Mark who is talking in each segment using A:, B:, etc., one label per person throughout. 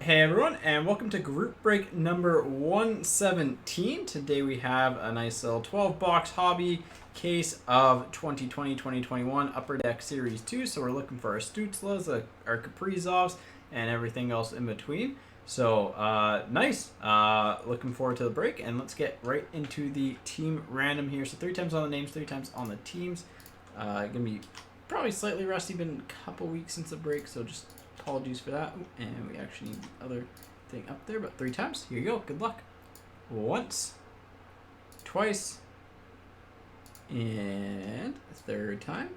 A: Hey everyone, and welcome to group break number 117. Today we have a nice little 12-box hobby case of 2020-2021 Upper Deck Series 2. So we're looking for our Stutzlas, our Kaprizovs, and everything else in between. So nice. Looking forward to the break, and let's get right into the team random here. So 3 times on the names, 3 times on the teams. Gonna be probably slightly rusty, been a couple weeks since the break, so just apologies for that. And we actually need the other thing up there, but 3 times. Here you go. Good luck. Once, twice, and a 3rd time.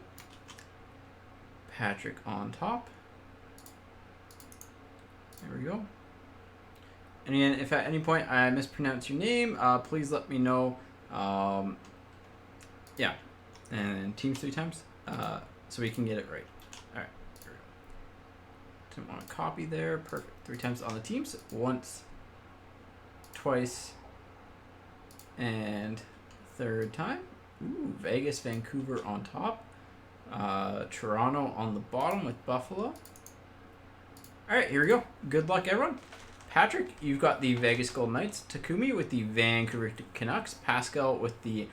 A: Patrick on top. There we go. And again, if at any point I mispronounce your name, please let me know. Yeah. And teams 3 times, so we can get it right. All right. Didn't want to copy there. Perfect. 3 times on the teams. Once, twice, and 3rd time. Ooh, Vegas, Vancouver on top. Toronto on the bottom with Buffalo. All right, here we go. Good luck, everyone. Patrick, you've got the Vegas Golden Knights. Takumi with the Vancouver Canucks. Pascal with the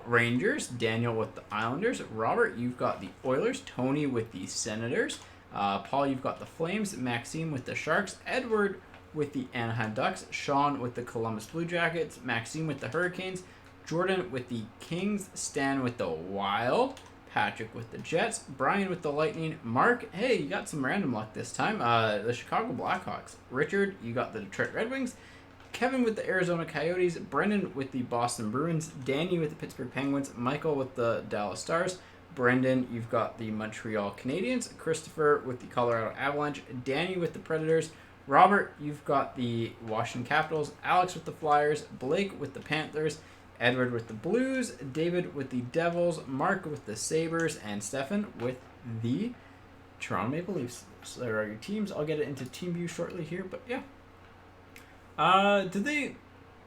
A: Rangers. Daniel with the Islanders. Robert, you've got the Oilers. Tony with the Senators. Paul, you've got the Flames. Maxime with the Sharks. Edward with the Anaheim Ducks. Sean with the Columbus Blue Jackets. Maxime with the Hurricanes. Jordan with the Kings. Stan with the Wild. Patrick with the Jets. Brian with the Lightning. Mark, hey, you got some random luck this time. The Chicago Blackhawks. Richard, you got the Detroit Red Wings. Kevin with the Arizona Coyotes. Brendan with the Boston Bruins. Danny with the Pittsburgh Penguins. Michael with the Dallas Stars. Brendan, you've got the Montreal Canadiens. Christopher with the Colorado Avalanche. Danny with the Predators. Robert, you've got the Washington Capitals. Alex with the Flyers. Blake with the Panthers. Edward with the Blues. David with the Devils. Mark with the Sabres. And Stefan with the Toronto Maple Leafs. So there are your teams. I'll get it into team view shortly here, but yeah. Did they...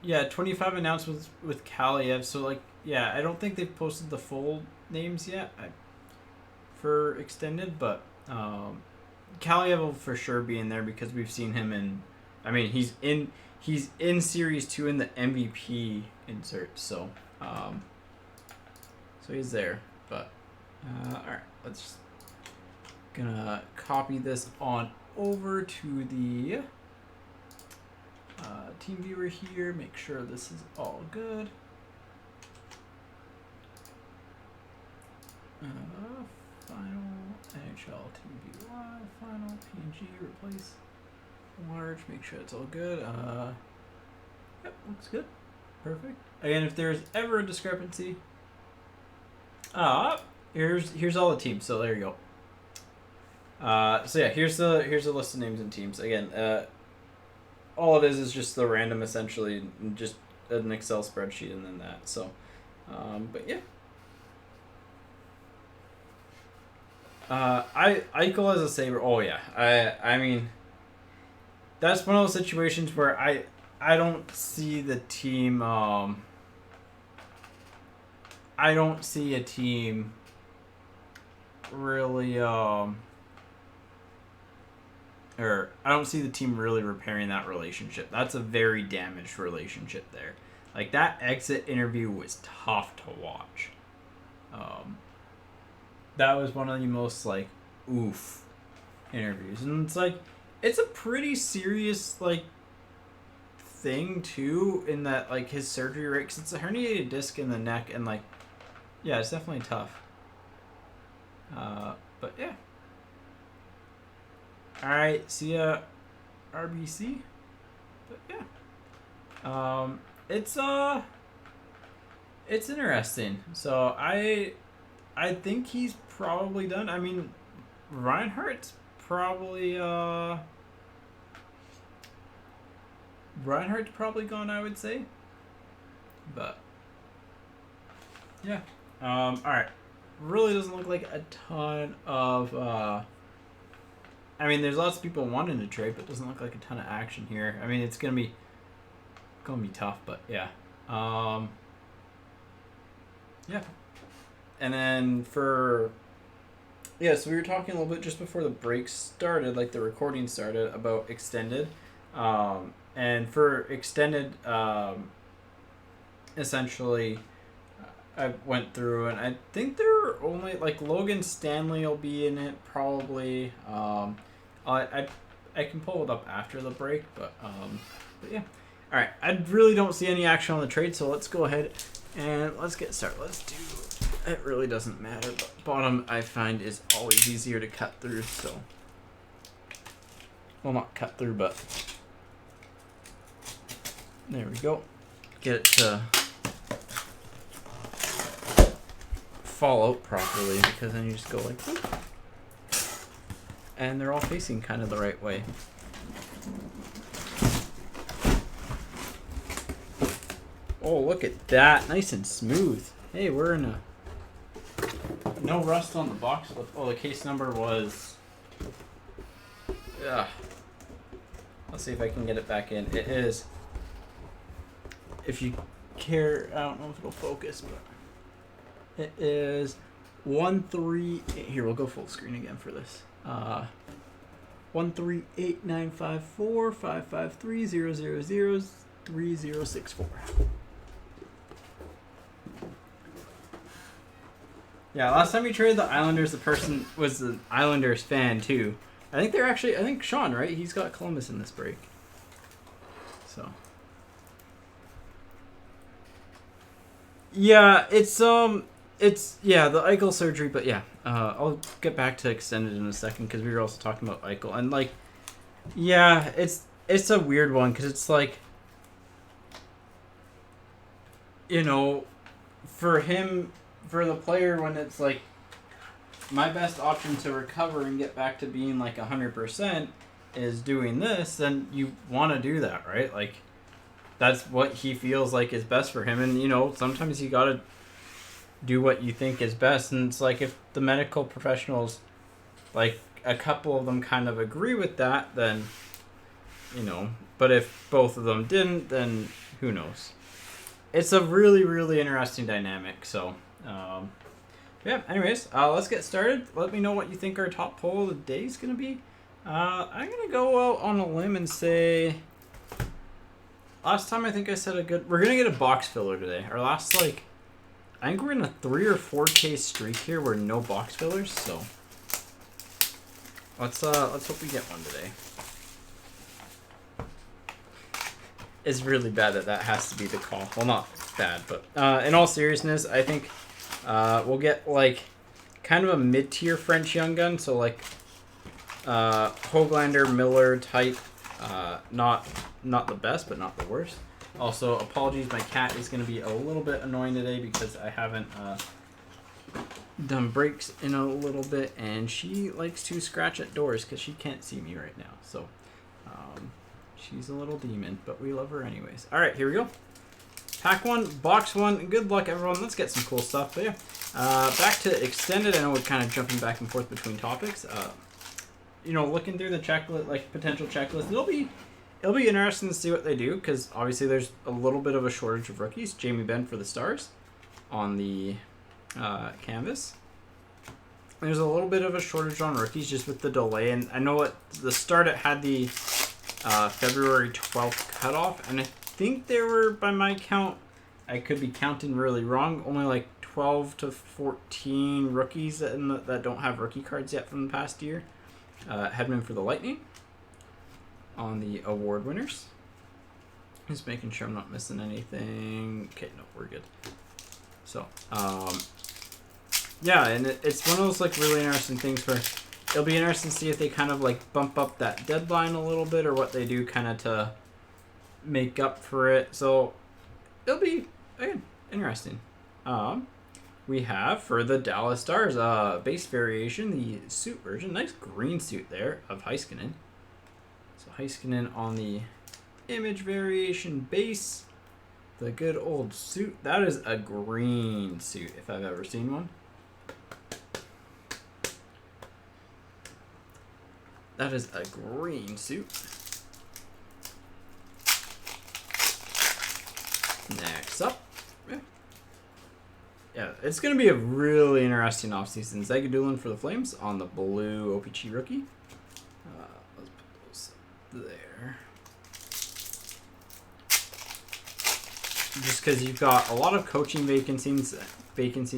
A: Yeah, 25 announcements with Kaliev. So, like, yeah, I don't think they've posted the full names yet for extended, but Kaliev will for sure be in there because we've seen him in... I mean, he's in Series 2 in the MVP insert, so he's there. But, alright, let's... Gonna copy this on over to the... team viewer here, make sure this is all good. Final NHL team view live, final PNG, replace large, make sure it's all good. Yep, looks good. Perfect. Again, if there's ever a discrepancy, here's all the teams, so there you go. So yeah, here's the list of names and teams. Again, all it is just the random, essentially, just an Excel spreadsheet and then that. So, but yeah. Eichel as a Sabre. Oh yeah. I mean, that's one of those situations where I don't see the team. I don't see a team really. Or I don't see the team really repairing that relationship. That's a very damaged relationship there. Like, that exit interview was tough to watch. That was one of the most, like, oof interviews. And it's like, it's a pretty serious, like, thing, too, in that, like, his surgery rate, because it's a herniated disc in the neck, and, like, yeah, it's definitely tough. But, yeah. Alright, see ya, RBC. But yeah. It's interesting. So I think he's probably done. I mean, Reinhardt's probably gone, I would say. But yeah. Alright. Really doesn't look like a ton of I mean, there's lots of people wanting to trade, but it doesn't look like a ton of action here. I mean, it's gonna be tough, but yeah. Yeah. And then for Yeah, so we were talking a little bit just before the break started, like the recording started, about extended. And for extended, essentially, I went through and I think there are only like Logan Stanley will be in it probably. I can pull it up after the break, but yeah. All right, I really don't see any action on the trade, so let's go ahead and let's get started. Let's do. It really doesn't matter, but bottom I find is always easier to cut through. So, well, not cut through, but there we go. Get it to fall out properly, because then you just go like, whoop, and they're all facing kind of the right way. Oh, look at that, nice and smooth. Hey, we're in a no rust on the box. Oh, the case number was. Yeah. Let's see if I can get it back in. It is. If you care, I don't know if it'll focus, but it is 138. Here, we'll go full screen again for this. 13895455300003064. Yeah, last time we traded the Islanders, the person was an Islanders fan too. I think Sean, right? He's got Columbus in this break. So. Yeah, it's the Eichel surgery, but yeah, I'll get back to extended in a second because we were also talking about Eichel, and like, yeah, it's a weird one because it's like, you know, for the player, when it's like my best option to recover and get back to being like 100% is doing this, then you want to do that, right? Like, that's what he feels like is best for him, and you know, sometimes you gotta do what you think is best, and it's like if the medical professionals, like a couple of them kind of agree with that, then, you know, but if both of them didn't, then who knows. It's a really, really interesting dynamic. So yeah, anyways, let's get started. Let me know what you think our top poll of the day is going to be. I'm going to go out on a limb and say, last time I think I said we're going to get a box filler today. Our last, like, I think we're in a 3 or 4 case streak here where no box fillers, so let's hope we get one today. It's really bad that has to be the call. Well, not bad, but in all seriousness, I think we'll get like kind of a mid-tier French young gun, so like Hoglander, Miller type. Not the best, but not the worst. Also, apologies, my cat is going to be a little bit annoying today because I haven't done breaks in a little bit, and she likes to scratch at doors because she can't see me right now. So she's a little demon, but we love her anyways. All right, here we go. Pack 1, box 1. Good luck, everyone. Let's get some cool stuff. But yeah, back to extended. I know we're kind of jumping back and forth between topics. You know, looking through the checklist, like potential checklist, it'll be interesting to see what they do, because obviously there's a little bit of a shortage of rookies. Jamie Benn for the Stars on the canvas. There's a little bit of a shortage on rookies just with the delay, and I know at the start it had the February 12th cutoff, and I think there were, by my count, I could be counting really wrong, only like 12 to 14 rookies that don't have rookie cards yet from the past year. Hedman for the Lightning on the award winners. Just making sure I'm not missing anything. Okay, no, we're good. So, yeah, and it's one of those like really interesting things where it'll be interesting to see if they kind of like bump up that deadline a little bit, or what they do kind of to make up for it. So it'll be, again, interesting. We have for the Dallas Stars base variation, the suit version. Nice green suit there of Heiskanen. So Heiskanen on the image variation base. The good old suit. That is a green suit if I've ever seen one. That is a green suit. Next up, yeah, it's going to be a really interesting offseason. Zagadulin for the Flames on the blue OPG rookie. Let's put those there. Just because you've got a lot of coaching vacancies.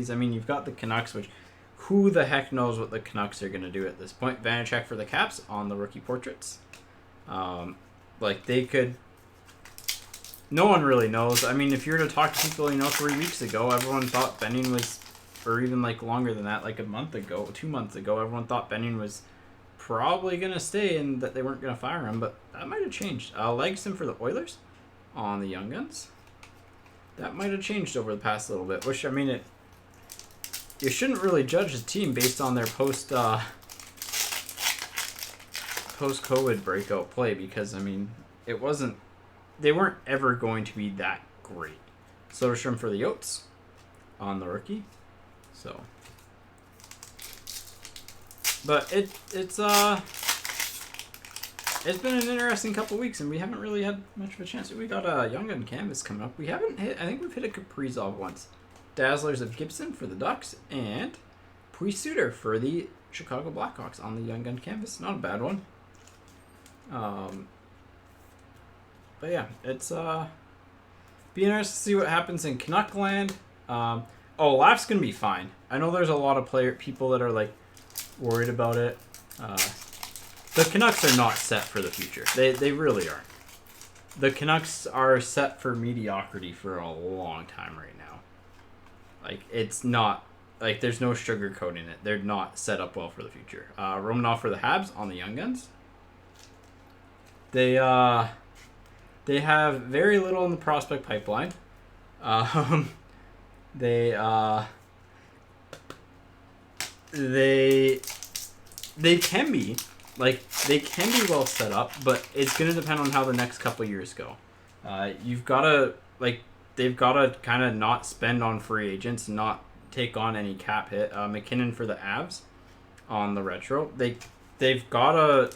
A: I mean, you've got the Canucks, which who the heck knows what the Canucks are going to do at this point. Vanacek for the Caps on the rookie portraits. Like, they could... No one really knows. I mean, if you were to talk to people, 3 weeks ago, everyone thought Benning was... Or even, longer than that, a month ago, 2 months ago, everyone thought Benning was probably going to stay and that they weren't going to fire him. But that might have changed. Legston for the Oilers on the Young Guns. That might have changed over the past little bit, which, I mean, you shouldn't really judge a team based on their post-COVID breakout play because, I mean, they weren't ever going to be that great. Soderstrom for the Yotes on the rookie. So, but it's been an interesting couple weeks, and we haven't really had much of a chance. We got a Young Gun Canvas coming up. We haven't hit... I think we've hit a Kaprizov once. Dazzlers of Gibson for the Ducks, and Suter for the Chicago Blackhawks on the Young Gun Canvas. Not a bad one. But yeah, it's be interesting to see what happens in Canuckland. Laugh's gonna be fine. I know there's a lot of people that are worried about it. The Canucks are not set for the future. They really aren't. The Canucks are set for mediocrity for a long time right now. It's not... there's no sugarcoating it. They're not set up well for the future. Romanov for the Habs on the Young Guns. They have very little in the prospect pipeline. They can be... they can be well set up, but it's going to depend on how the next couple years go. You've got to, they've got to kind of not spend on free agents, not take on any cap hit. McKinnon for the Avs on the retro. They've got to,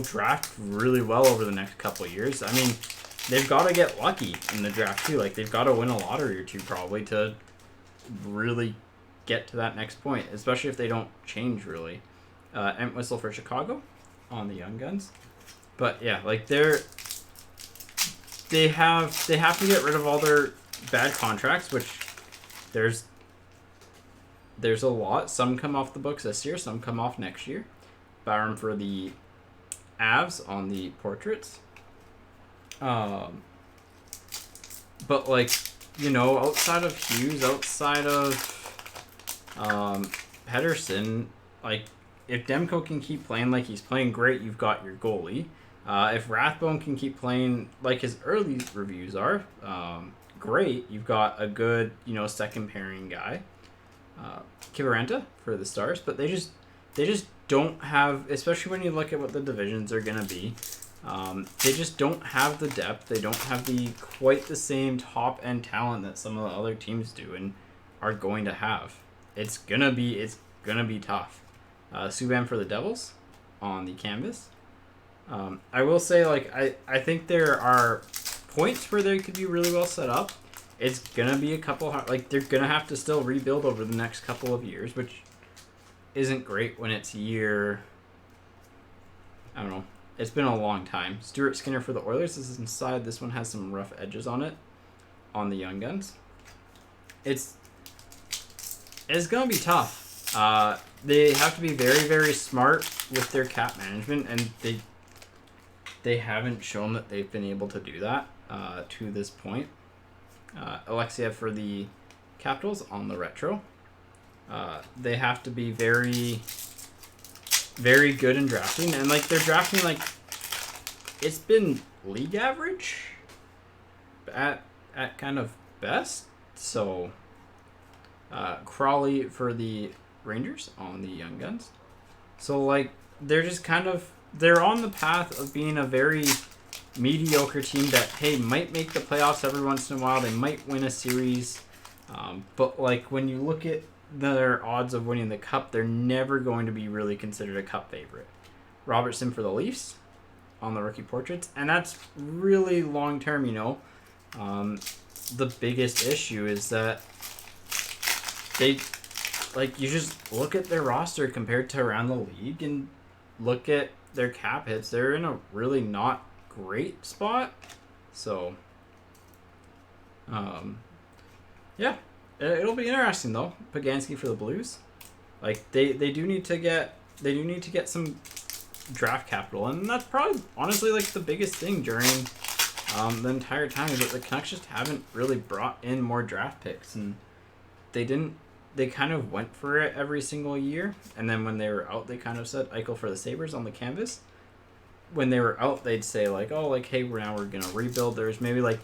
A: draft really well over the next couple years. I mean, they've got to get lucky in the draft too. They've got to win a lottery or two probably to really get to that next point, especially if they don't change really. Entwistle for Chicago on the Young Guns. But yeah, they have to get rid of all their bad contracts, which there's a lot. Some come off the books this year, some come off next year. Byram for the Avs on the portraits. But outside of Hughes, outside of Pedersen, if Demko can keep playing like he's playing great, you've got your goalie. If Rathbone can keep playing like his early reviews are, great. You've got a good, second pairing guy. Kivaranta for the Stars, but they just don't have, especially when you look at what the divisions are going to be, they just don't have the depth. They don't have quite the same top end talent that some of the other teams do and are going to have. It's gonna be tough. Subban for the Devils on the canvas. I will say, I think there are points where they could be really well set up. It's going to be a couple... they're going to have to still rebuild over the next couple of years, which isn't great when it's year... I don't know. It's been a long time. Stuart Skinner for the Oilers. This is inside. This one has some rough edges on it on the Young Guns. It's going to be tough. They have to be very, very smart with their cap management, and they haven't shown that they've been able to do that to this point. Alexiev for the Capitals on the retro. They have to be very, very good in drafting, and they're drafting it's been league average at kind of best. So Crawley for the Rangers on the Young Guns. So they're just they're on the path of being a very mediocre team that might make the playoffs every once in a while. They might win a series, but when you look at their odds of winning the cup, they're never going to be really considered a cup favorite. Robertson for the Leafs on the rookie portraits, and that's really long term. The biggest issue is that they, like, you just look at their roster compared to around the league and look at their cap hits. They're in a really not great spot. So, yeah, it'll be interesting though. Pagansky for the Blues, like they do need to get some draft capital, and that's probably honestly like the biggest thing during the entire time is that the Canucks just haven't really brought in more draft picks, and they kind of went for it every single year, and then when they were out, they kind of said Eichel for the Sabres on the canvas. When they were out, they'd say like, oh, like, hey, we're gonna rebuild. There's maybe like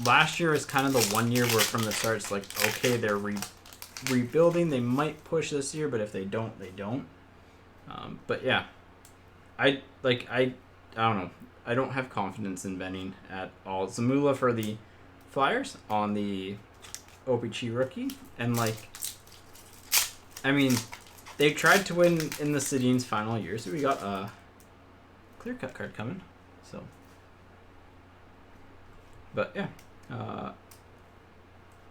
A: last year is kind of the 1 year where from the start it's like, okay, they're rebuilding. They might push this year, but if they don't, they don't. But yeah, I don't know. I don't have confidence in Benning at all. Zamula for the Flyers on the OPG rookie, and like, I mean, they tried to win in the Sedin's final year, so we got a clear-cut card coming. So, but yeah,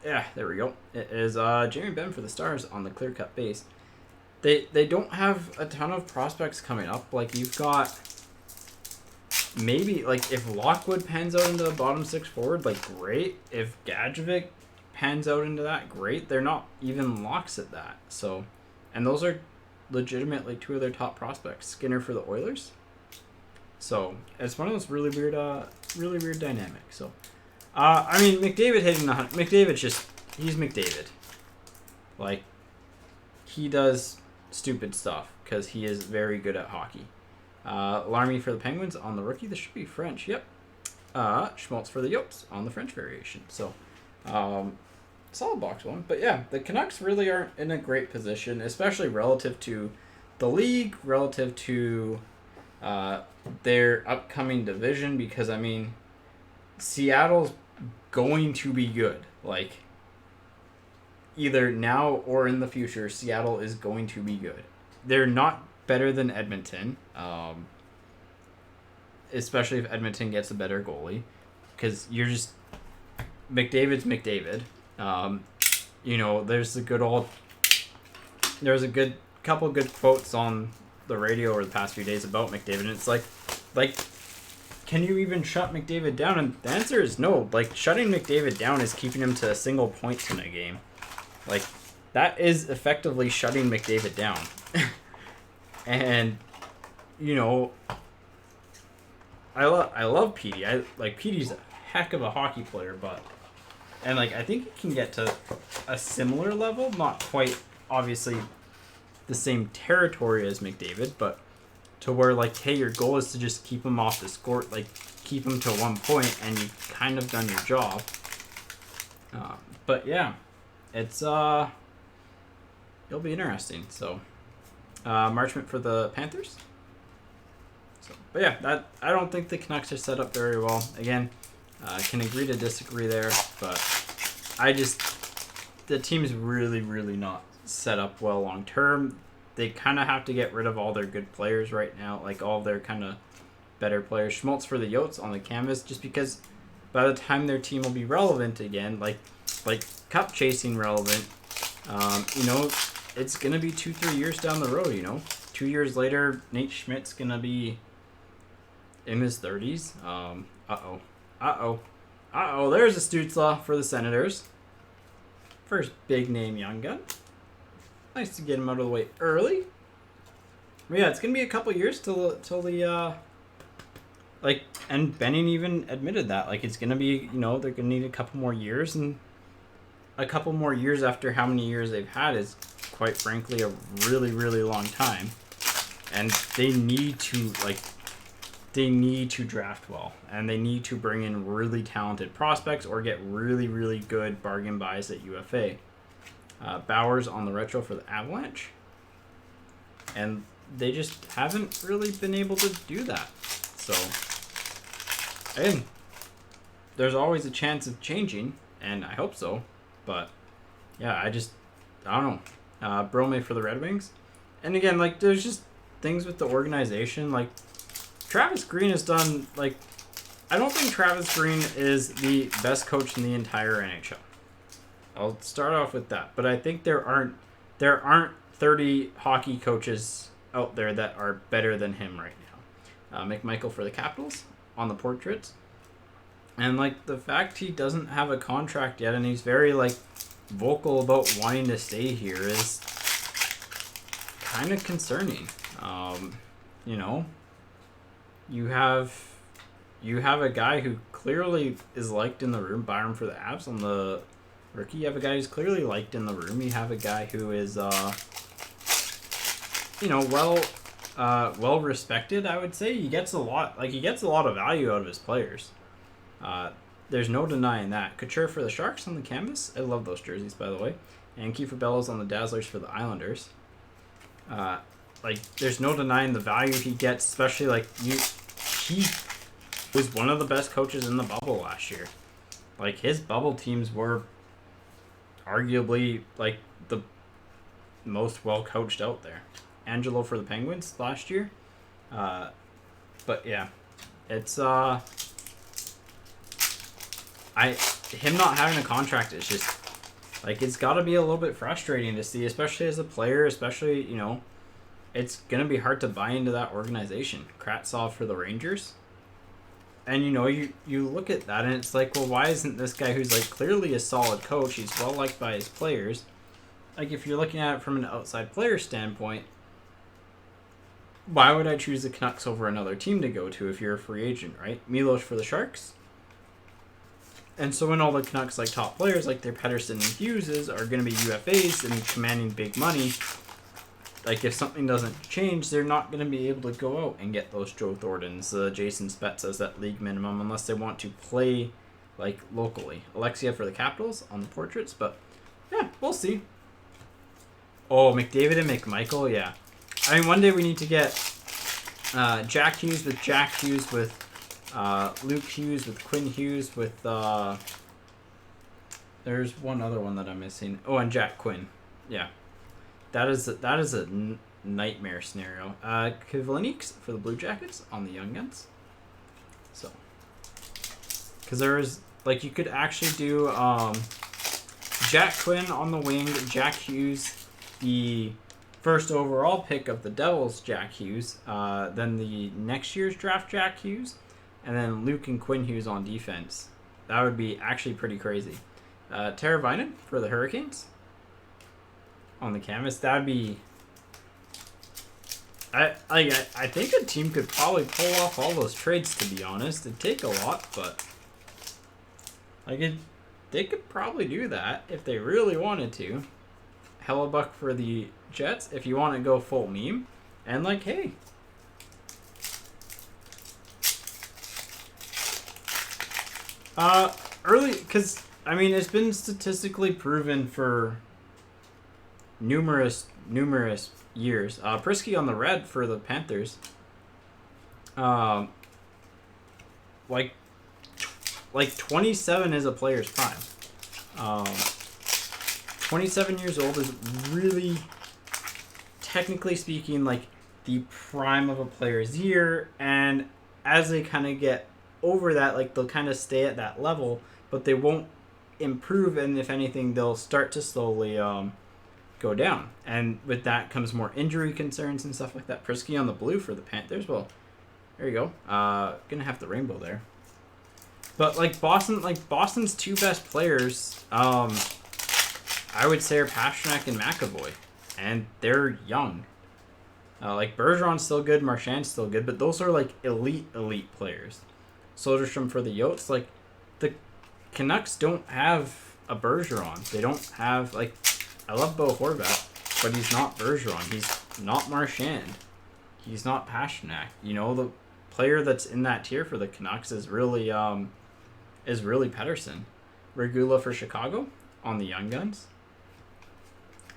A: yeah, there we go. It is Jamie Benn for the Stars on the clear-cut base. They don't have a ton of prospects coming up. Like, you've got maybe, like, if Lockwood pans out into the bottom six forward, like, great. If Gadjevich pans out into that, great. They're not even locks at that. So, and those are legitimately two of their top prospects. Skinner for the Oilers. So, it's one of those really weird dynamics. So, I mean, McDavid hitting the hunt. McDavid's just, he's McDavid. Like, he does stupid stuff because he is very good at hockey. Larmy for the Penguins on the rookie. This should be French. Yep. Schmaltz for the Yotes on the French variation. So, solid box one. But yeah, the Canucks really aren't in a great position, especially relative to the league, relative to their upcoming division, because, I mean, Seattle's going to be good. Like, either now or in the future, Seattle is going to be good. They're not better than Edmonton, especially if Edmonton gets a better goalie, because you're just McDavid's McDavid. You know, there's a good couple good quotes on the radio over the past few days about McDavid, and it's like, can you even shut McDavid down? And the answer is no. Like, shutting McDavid down is keeping him to a single point in a game. Like, that is effectively shutting McDavid down. And, you know, I love Petey. Petey's a heck of a hockey player, but, and like, I think he can get to a similar level, not quite obviously the same territory as McDavid, but to where, like, hey, your goal is to just keep him off the score, like, keep him to 1 point, and you've kind of done your job. But yeah, it's it'll be interesting. So, Marchment for the Panthers. So, but yeah, I don't think the Canucks are set up very well. Again, can agree to disagree there, but the team's really, really not set up well long term. They kind of have to get rid of all their good players right now, like all of their kind of better players. Schmaltz for the Yotes on the canvas, just because by the time their team will be relevant again, like cup chasing relevant, you know, it's gonna be 2-3 years down the road. You know, 2 years later, Nate Schmidt's gonna be in his 30s. There's a Stützle for the Senators. First big name young gun. Nice to get him out of the way early. But yeah, it's gonna be a couple years till the and Benning even admitted that, like, it's gonna be, you know, they're gonna need a couple more years, and a couple more years after how many years they've had is quite frankly a really, really long time, and they need to draft well, and they need to bring in really talented prospects or get really, really good bargain buys at UFA. Bowers on the retro for the Avalanche, and they just haven't really been able to do that. So, and there's always a chance of changing, and I hope so, but yeah, I don't know. Brome for the Red Wings, and again, like, there's just things with the organization. Like, Travis Green has done, like, I don't think Travis Green is the best coach in the entire NHL. I'll start off with that. But I think there aren't 30 hockey coaches out there that are better than him right now. McMichael for the Capitals on the portraits. And, like, the fact he doesn't have a contract yet and he's very, like, vocal about wanting to stay here is kind of concerning. You know, you have a guy who clearly is liked in the room, Byram for the Avs on the rookie. You have a guy who's clearly liked in the room. You have a guy who is, you know, well respected, I would say. He gets a lot of value out of his players. There's no denying that. Couture for the Sharks on the canvas. I love those jerseys, by the way. And Kiefer Bellows on the Dazzlers for the Islanders. Like, there's no denying the value he gets, especially, like, he was one of the best coaches in the bubble last year. Like, his bubble teams were arguably, like, the most well-coached out there. Angelo for the Penguins last year. But, yeah. It's, him not having a contract is just, like, it's got to be a little bit frustrating to see, especially as a player, especially, you know, it's going to be hard to buy into that organization. Kratzov for the Rangers. And, you know, you look at that and it's like, well, why isn't this guy who's, like, clearly a solid coach, he's well-liked by his players, like, if you're looking at it from an outside player standpoint, why would I choose the Canucks over another team to go to if you're a free agent, right? Milos for the Sharks. And so when all the Canucks, like, top players, like their Pettersson and Hugheses, are going to be UFAs and commanding big money, like, if something doesn't change, they're not going to be able to go out and get those Joe Thorntons, Jason Spezza's at league minimum, unless they want to play, like, locally. Alexia for the Capitals on the portraits, but, yeah, we'll see. Oh, McDavid and McMichael, yeah. I mean, one day we need to get Jack Hughes with Luke Hughes with Quinn Hughes with there's one other one that I'm missing. Oh, and Jack Quinn. Yeah. That is a nightmare scenario. Kivlenieks for the Blue Jackets on the Young Guns. So, because there is, like, you could actually do Jack Quinn on the wing, Jack Hughes, the first overall pick of the Devils, Jack Hughes, then the next year's draft, Jack Hughes, and then Luke and Quinn Hughes on defense. That would be actually pretty crazy. Teravainen for the Hurricanes on the canvas. That'd be... I think a team could probably pull off all those trades, to be honest. It'd take a lot, but... they could probably do that if they really wanted to. Hellebuck for the Jets, if you want to go full meme. And, like, hey... early, because, I mean, it's been statistically proven for numerous years. Prisky on the red for the Panthers. Like 27 is a player's prime. 27 years old is really, technically speaking, like, the prime of a player's year, and as they kind of get over that, like, they'll kind of stay at that level, but they won't improve, and if anything, they'll start to slowly go down. And with that comes more injury concerns and stuff like that. Prisky on the blue for the Panthers. Well, there you go. Gonna have the rainbow there. But, like, Boston's two best players, I would say, are Pasternak and McAvoy, and they're young. Like, Bergeron's still good, Marchand's still good, but those are, like, elite players. Soderstrom for the Yotes, like, the Canucks don't have a Bergeron. They don't have, like, I love Bo Horvat, but he's not Bergeron. He's not Marchand. He's not Pasternak. You know, the player that's in that tier for the Canucks is really Pettersson. Regula for Chicago on the Young Guns.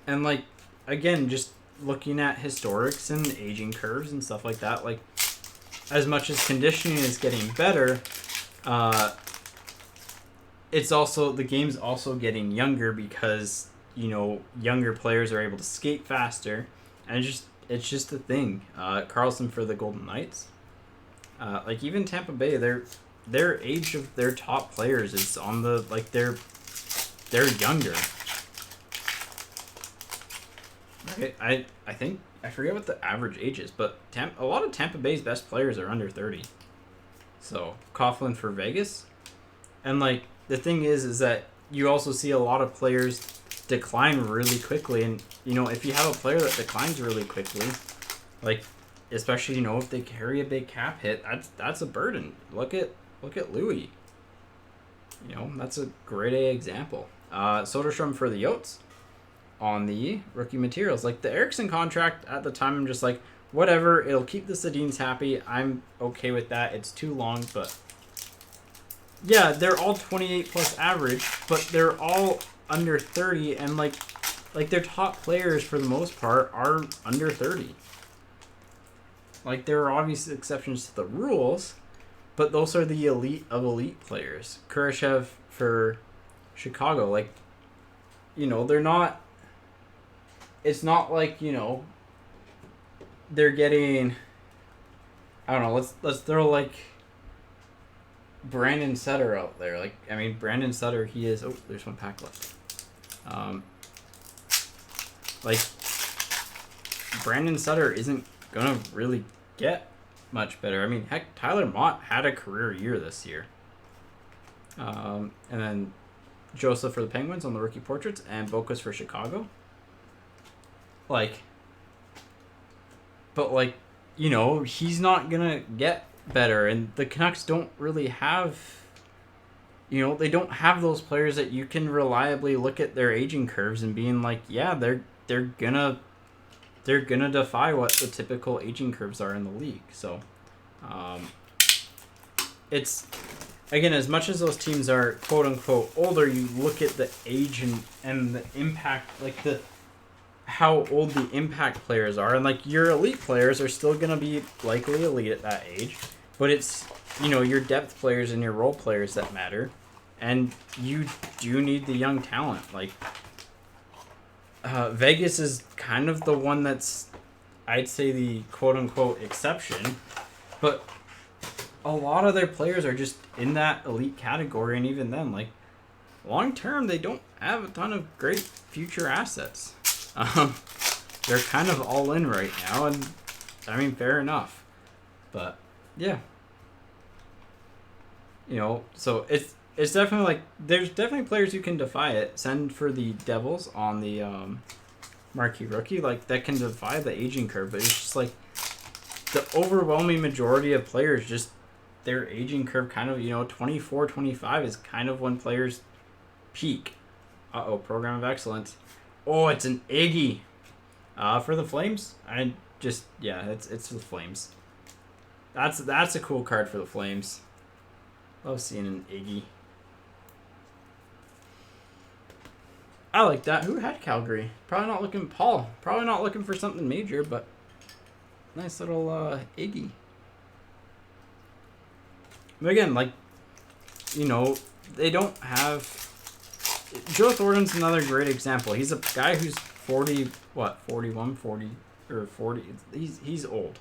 A: And, like, again, just looking at historics and aging curves and stuff like that, like, as much as conditioning is getting better, it's also, the game's also getting younger because, you know, younger players are able to skate faster, and it's just a thing. Carlson for the Golden Knights. Like, even Tampa Bay, their age of their top players is on the, like, they're they're younger. Right? I think I forget what the average age is, but a lot of Tampa Bay's best players are under 30. So Coughlin for Vegas, and like the thing is that you also see a lot of players decline really quickly, and you know if you have a player that declines really quickly, like especially you know if they carry a big cap hit, that's a burden. Look at Louis. You know that's a grade A example. Soderstrom for the Yotes on the rookie materials. Like the Eriksson contract at the time, I'm just like, whatever, it'll keep the Sedins happy. I'm okay with that. It's too long, but yeah, they're all 28 plus average, but they're all under 30, and like their top players for the most part are under 30. Like there are obvious exceptions to the rules, but those are the elite of elite players. Kurashev for Chicago, like, you know, they're not. It's not like, you know, they're getting, I don't know, let's throw like Brandon Sutter out there. Like, I mean, Brandon Sutter, he is, oh, there's one pack left. Like, Brandon Sutter isn't gonna really get much better. I mean, heck, Tyler Mott had a career year this year. And then Joseph for the Penguins on the rookie portraits, and Bokas for Chicago. Like, but like, you know, he's not gonna get better, and the Canucks don't really have, you know, they don't have those players that you can reliably look at their aging curves and being like, yeah, they're gonna defy what the typical aging curves are in the league. So, it's, again, as much as those teams are quote unquote older, you look at the age and the impact, like how old the impact players are, and like your elite players are still gonna be likely elite at that age, but it's, you know, your depth players and your role players that matter, and you do need the young talent. Like Vegas is kind of the one that's, I'd say, the quote unquote exception, but a lot of their players are just in that elite category, and even then, like, long term, they don't have a ton of great future assets. They're kind of all in right now, and I mean, fair enough. But yeah, you know, so it's definitely like there's definitely players who can defy it. Send for the Devils on the marquee rookie, like that can defy the aging curve, but it's just like the overwhelming majority of players, just their aging curve kind of, you know, 24, 25 is kind of when players peak. Program of excellence. Oh, it's an Iggy. For the Flames, I just, yeah, it's the Flames. That's a cool card for the Flames. Love seeing an Iggy. I like that. Who had Calgary? Probably not looking, Paul. Probably not looking for something major, but nice little Iggy. But again, like, you know, they don't have. Joe Thornton's another great example. He's a guy who's 40, 41, 40, or 40. He's old,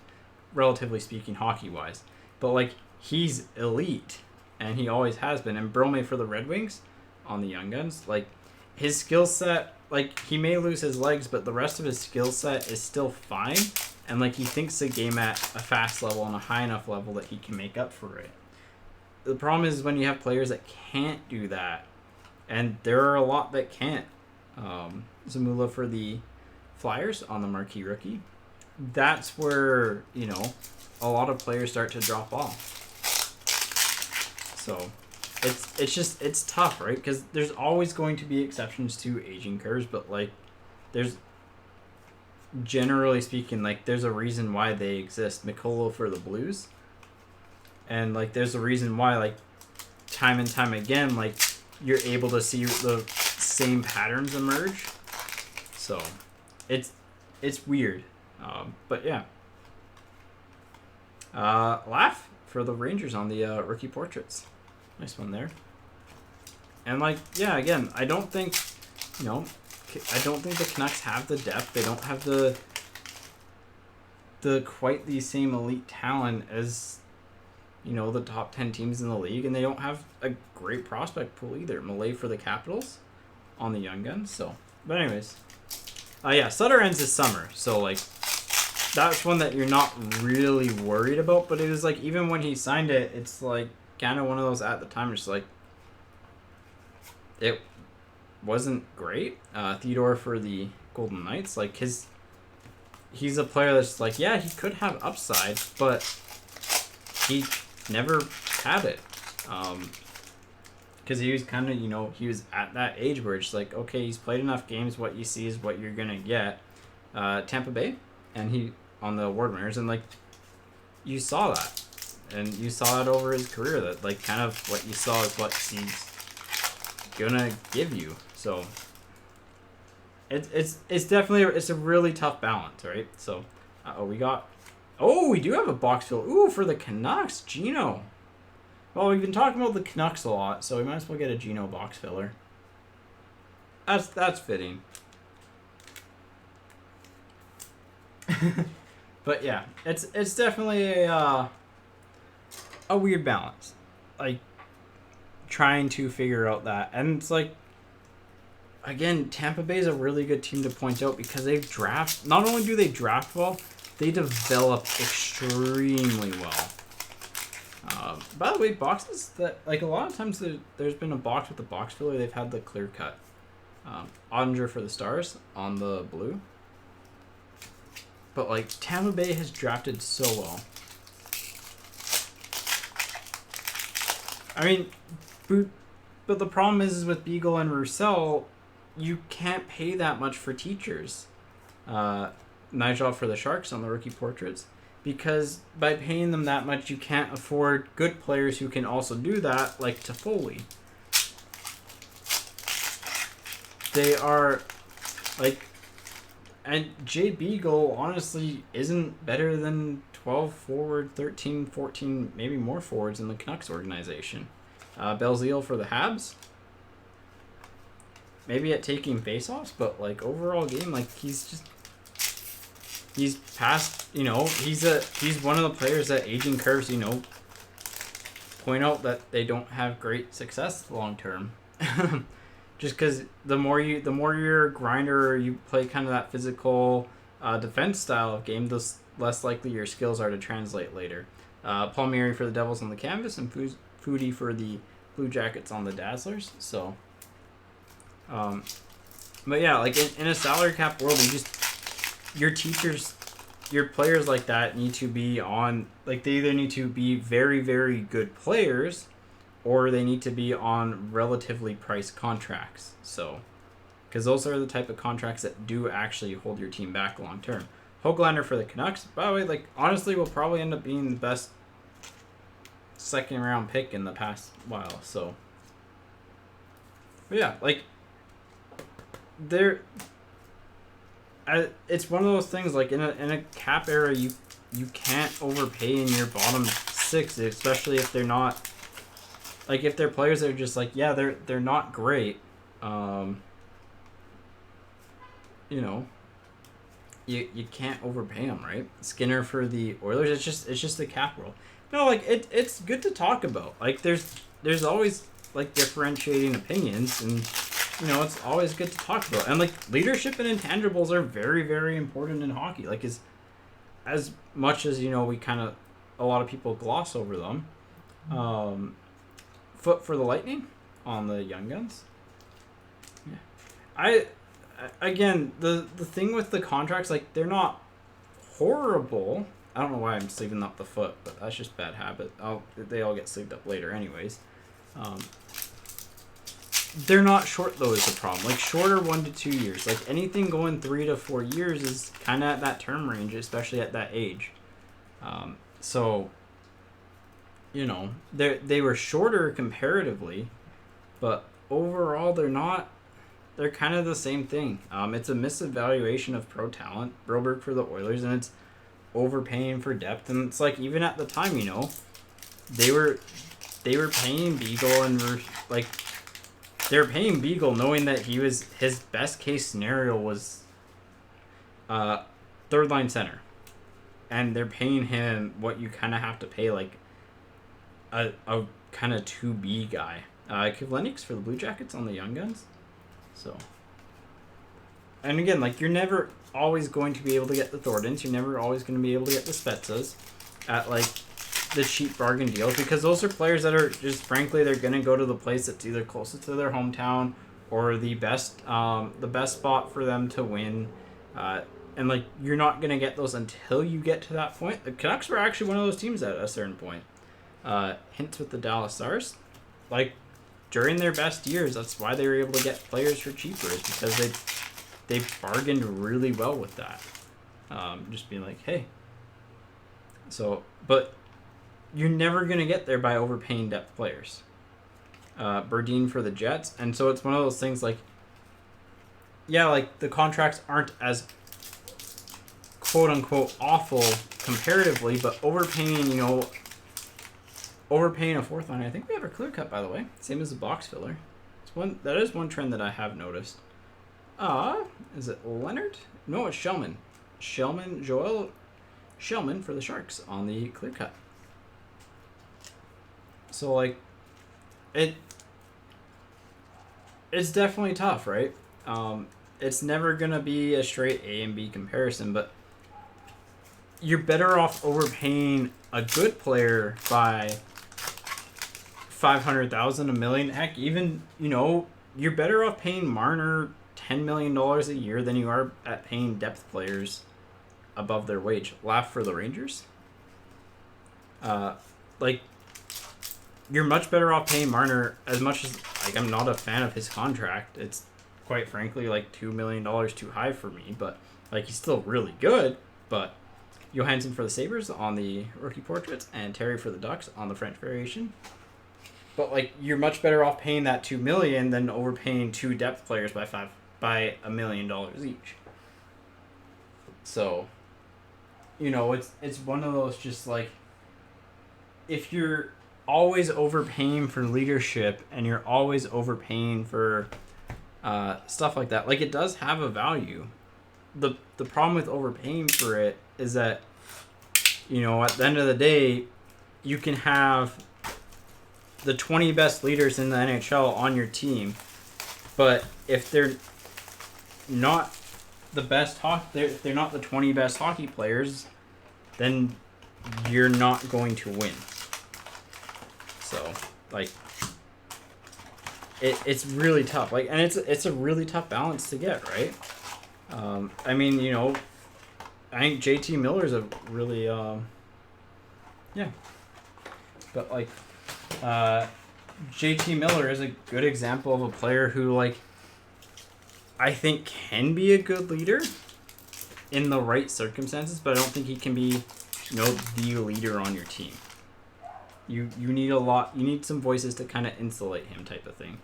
A: relatively speaking, hockey-wise. But, like, he's elite, and he always has been. And Brome for the Red Wings on the Young Guns, like, his skill set, like, he may lose his legs, but the rest of his skill set is still fine. And, like, he thinks the game at a fast level and a high enough level that he can make up for it. The problem is when you have players that can't do that, and there are a lot that can't. Zamula for the Flyers on the marquee rookie. That's where, you know, a lot of players start to drop off. So it's tough, right? Because there's always going to be exceptions to aging curves, but like there's, generally speaking, like there's a reason why they exist. Mikolo for the Blues. And like there's a reason why, like, time and time again, like, you're able to see the same patterns emerge. So it's weird. But yeah. Laugh for the Rangers on the rookie portraits. Nice one there. And like, yeah, again, I don't think the Canucks have the depth. They don't have the quite the same elite talent as, you know, the top 10 teams in the league, and they don't have a great prospect pool either. Malay for the Capitals on the Young Guns. So, but anyways, yeah, Sutter ends this summer, so like that's one that you're not really worried about. But it was like even when he signed it, it's like kind of one of those at the time, just like it wasn't great. Theodore for the Golden Knights, like he's a player that's like, yeah, he could have upside, but he never had it. Because he was kind of, he was at that age where it's like, okay, he's played enough games. What you see is what you're going to get. Tampa Bay, and he on the award winners, and like you saw that. And you saw it over his career that like kind of what you saw is what he's gonna give you. So it's definitely it's a really tough balance, right? So we do have a box fill. Ooh, for the Canucks, Gino. Well, we've been talking about the Canucks a lot, so we might as well get a Gino box filler. That's fitting. But yeah, it's definitely a weird balance, like trying to figure out that. And it's like, again, Tampa Bay is a really good team to point out because not only do they draft well, they develop extremely well. By the way, boxes that, like, a lot of times there's been a box with the box filler, they've had the clear cut. Ottinger for the Stars on the blue. But like Tampa Bay has drafted so well. I mean, but the problem is with Beagle and Roussel, you can't pay that much for teachers. Nigel for the Sharks on the rookie portraits, because by paying them that much, you can't afford good players who can also do that, like Toffoli. They are like, and Jay Beagle honestly isn't better than 12 forward, 13, 14, maybe more forwards in the Canucks organization. Belzile for the Habs. Maybe at taking faceoffs, but like overall game, like he's past, he's one of the players that aging curves, point out that they don't have great success long term. Just because the more you're a grinder, or you play kind of that physical defense style of game, the less likely your skills are to translate later. Palmieri for the Devils on the canvas, and Foodie for the Blue Jackets on the Dazzlers. So, but yeah, like in a salary cap world, your players like that need to be on, like they either need to be very, very good players, or they need to be on relatively priced contracts. So, because those are the type of contracts that do actually hold your team back long term. Höglander for the Canucks, by the way, like honestly, will probably end up being the best second round pick in the past while. So, but yeah, like it's one of those things. Like in a cap era, you can't overpay in your bottom six, especially if they're not. Like, if they're players that are just like, yeah, they're not great, you can't overpay them, right? Skinner for the Oilers, it's just the cap world. No, like, it's good to talk about. Like, there's always, like, differentiating opinions, and, it's always good to talk about. And, like, leadership and intangibles are very, very important in hockey. Like, as much as, we kind of, a lot of people gloss over them. Foot for the Lightning on the Young Guns. Yeah. Again, the thing with the contracts, like, they're not horrible. I don't know why I'm sleeving up the foot, but that's just bad habit. They all get sleeved up later anyways. They're not short, though, is the problem. Like, shorter 1 to 2 years. Like, anything going 3 to 4 years is kind of at that term range, especially at that age. So... they were shorter comparatively, but overall they're kind of the same thing. It's a misevaluation of pro talent. Broberg for the Oilers, and it's overpaying for depth. And it's like, even at the time, they were paying Beagle, and they were paying Beagle knowing that his best case scenario was third line center, and they're paying him what you kind of have to pay, like a kind of 2B guy. Kivlenix for the Blue Jackets on the Young Guns. So, and again, like, you're never always going to be able to get the Thordens. You're never always going to be able to get the Spetsas at, like, the cheap bargain deals, because those are players that are just, frankly, they're going to go to the place that's either closest to their hometown or the best spot for them to win. And, like, you're not going to get those until you get to that point. The Canucks were actually one of those teams at a certain point. Hints with the Dallas Stars. Like, during their best years, that's why they were able to get players for cheaper, is because they bargained really well with that. Just being like, hey. So, but you're never going to get there by overpaying depth players. Berdine for the Jets. And so it's one of those things like, yeah, like, the contracts aren't as quote-unquote awful comparatively, but overpaying a fourth line. I think we have a clear cut, by the way. Same as the box filler. That is one trend that I have noticed. Is it Leonard? No, it's Shellman. Joel Shellman for the Sharks on the clear cut. So, like, it's definitely tough, right? It's never going to be a straight A and B comparison, but you're better off overpaying a good player by $500,000, $1 million. Heck, even, you're better off paying Marner $10 million a year than you are at paying depth players above their wage. Laugh for the Rangers. Like, you're much better off paying Marner, as much as, like, I'm not a fan of his contract. It's, quite frankly, like, $2 million too high for me, but, like, he's still really good. But Johansson for the Sabres on the rookie portraits, and Terry for the Ducks on the French variation. But, like, you're much better off paying that $2 million than overpaying two depth players by $1 million each. So, it's one of those, just like, if you're always overpaying for leadership and you're always overpaying for stuff like that, like, it does have a value. The problem with overpaying for it is that, at the end of the day, you can have the 20 best leaders in the NHL on your team, but if they're not the best if they're not the 20 best hockey players, then you're not going to win. So, like, it's really tough. Like, and it's a really tough balance to get, right? I mean, I think JT Miller's a really but, like, JT Miller is a good example of a player who, like, I think can be a good leader in the right circumstances, but I don't think he can be, the leader on your team. You need some voices to kind of insulate him, type of thing.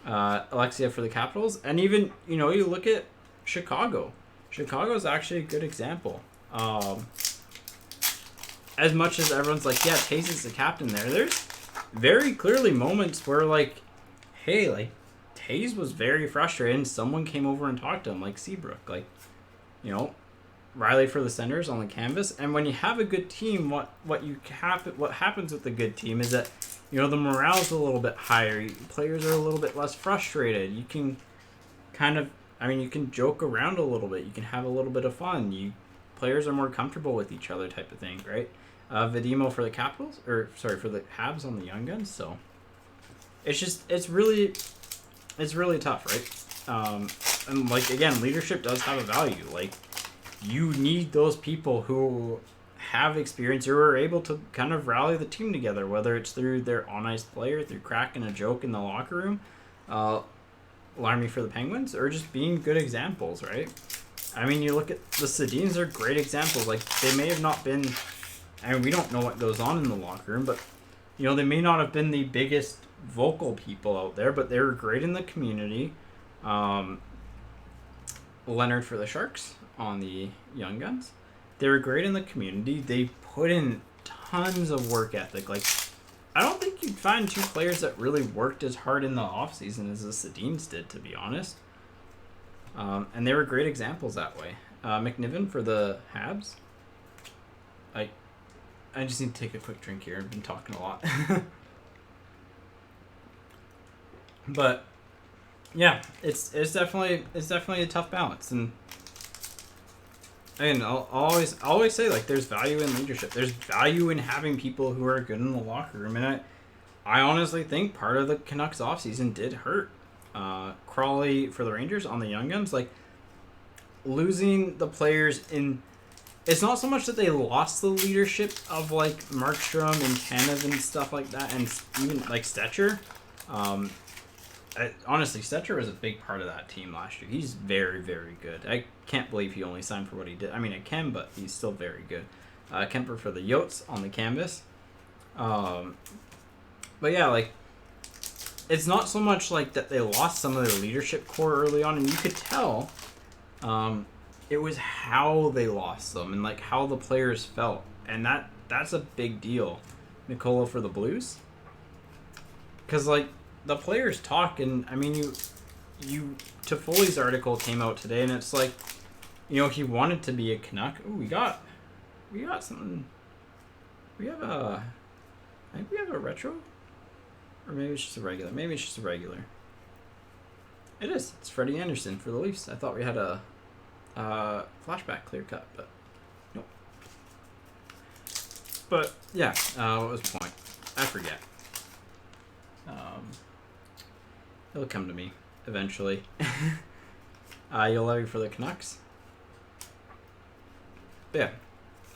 A: Alexia for the Capitals, and even, you look at Chicago. Chicago's actually a good example. As much as everyone's like, yeah, Taze is the captain there's very clearly moments where, like, hey, like, Taze was very frustrated and someone came over and talked to him, like Seabrook. Like, Riley for the Senators on the canvas. And when you have a good team, what happens with the good team is that, the morale's a little bit higher. Players are a little bit less frustrated. You can you can joke around a little bit. You can have a little bit of fun. Players are more comfortable with each other, type of thing, right? Vidimo for the Capitals, for the Habs on the Young Guns. So it's really tough, right? And, like, again, leadership does have a value. Like, you need those people who have experience or are able to kind of rally the team together, whether it's through their on-ice player, through cracking a joke in the locker room, Larmy for the Penguins, or just being good examples, right? I mean, you look at the Sedins are great examples. Like, they may have not been, we don't know what goes on in the locker room, but, they may not have been the biggest vocal people out there, but they were great in the community. Leonard for the Sharks on the Young Guns. They were great in the community. They put in tons of work ethic. Like, I don't think you'd find two players that really worked as hard in the offseason as the Sedins did, to be honest. And they were great examples that way. McNiven for the Habs. I just need to take a quick drink here. I've been talking a lot. But yeah, it's definitely a tough balance, and I'll always say, like, there's value in leadership. There's value in having people who are good in the locker room, and I honestly think part of the Canucks offseason did hurt Crawley for the Rangers on the Young Guns, like losing the players in. It's not so much that they lost the leadership of like Markstrom and Tanev and stuff like that, and even like Stetcher. Honestly, Stetcher was a big part of that team last year. He's very, very good. I can't believe he only signed for what he did. I mean, I can, but he's still very good. Kemper for the Yotes on the canvas. But yeah, like, it's not so much like that they lost some of their leadership core early on, and you could tell it was how they lost them and like how the players felt, and that's a big deal. Nicola for the Blues, because like the players talk, and I mean you Toffoli's article came out today, and it's like, you know, he wanted to be a Canuck. Ooh, we got something. We have a, I think we have a retro, or maybe it's just a regular. Maybe it's just a regular. It is. It's Freddie Anderson for the Leafs. I thought we had a flashback clear cut, but nope. But yeah, what was the point? I forget. It'll come to me eventually. You'll love you for the Canucks. But yeah,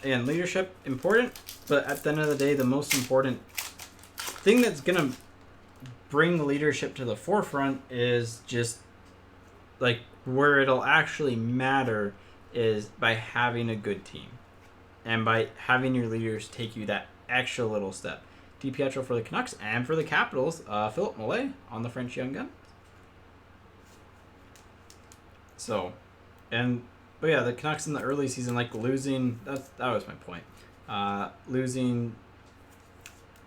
A: again, leadership important, but at the end of the day, the most important thing that's gonna bring leadership to the forefront is just like where it'll actually matter is by having a good team and by having your leaders take you that extra little step. DiPietro for the Canucks, and for the Capitals, Philip Millet on the French Young Gun. So, but yeah, the Canucks in the early season, like losing, that was my point. Losing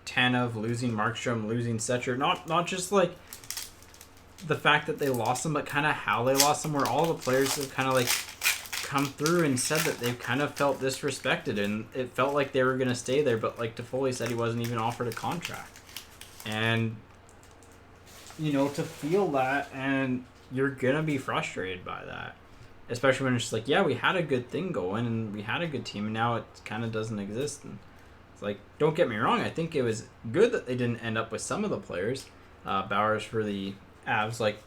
A: Tanev, losing Markstrom, losing Stetcher, not just like the fact that they lost them, but kind of how they lost them, where all the players have kind of like come through and said that they've kind of felt disrespected, and it felt like they were going to stay there, but like Toffoli said, he wasn't even offered a contract. And, you know, to feel that, and you're going to be frustrated by that, especially when it's just like, yeah, we had a good thing going, and we had a good team, and now it kind of doesn't exist. And it's like, don't get me wrong, I think it was good that they didn't end up with some of the players. Bowers for the Avs, like,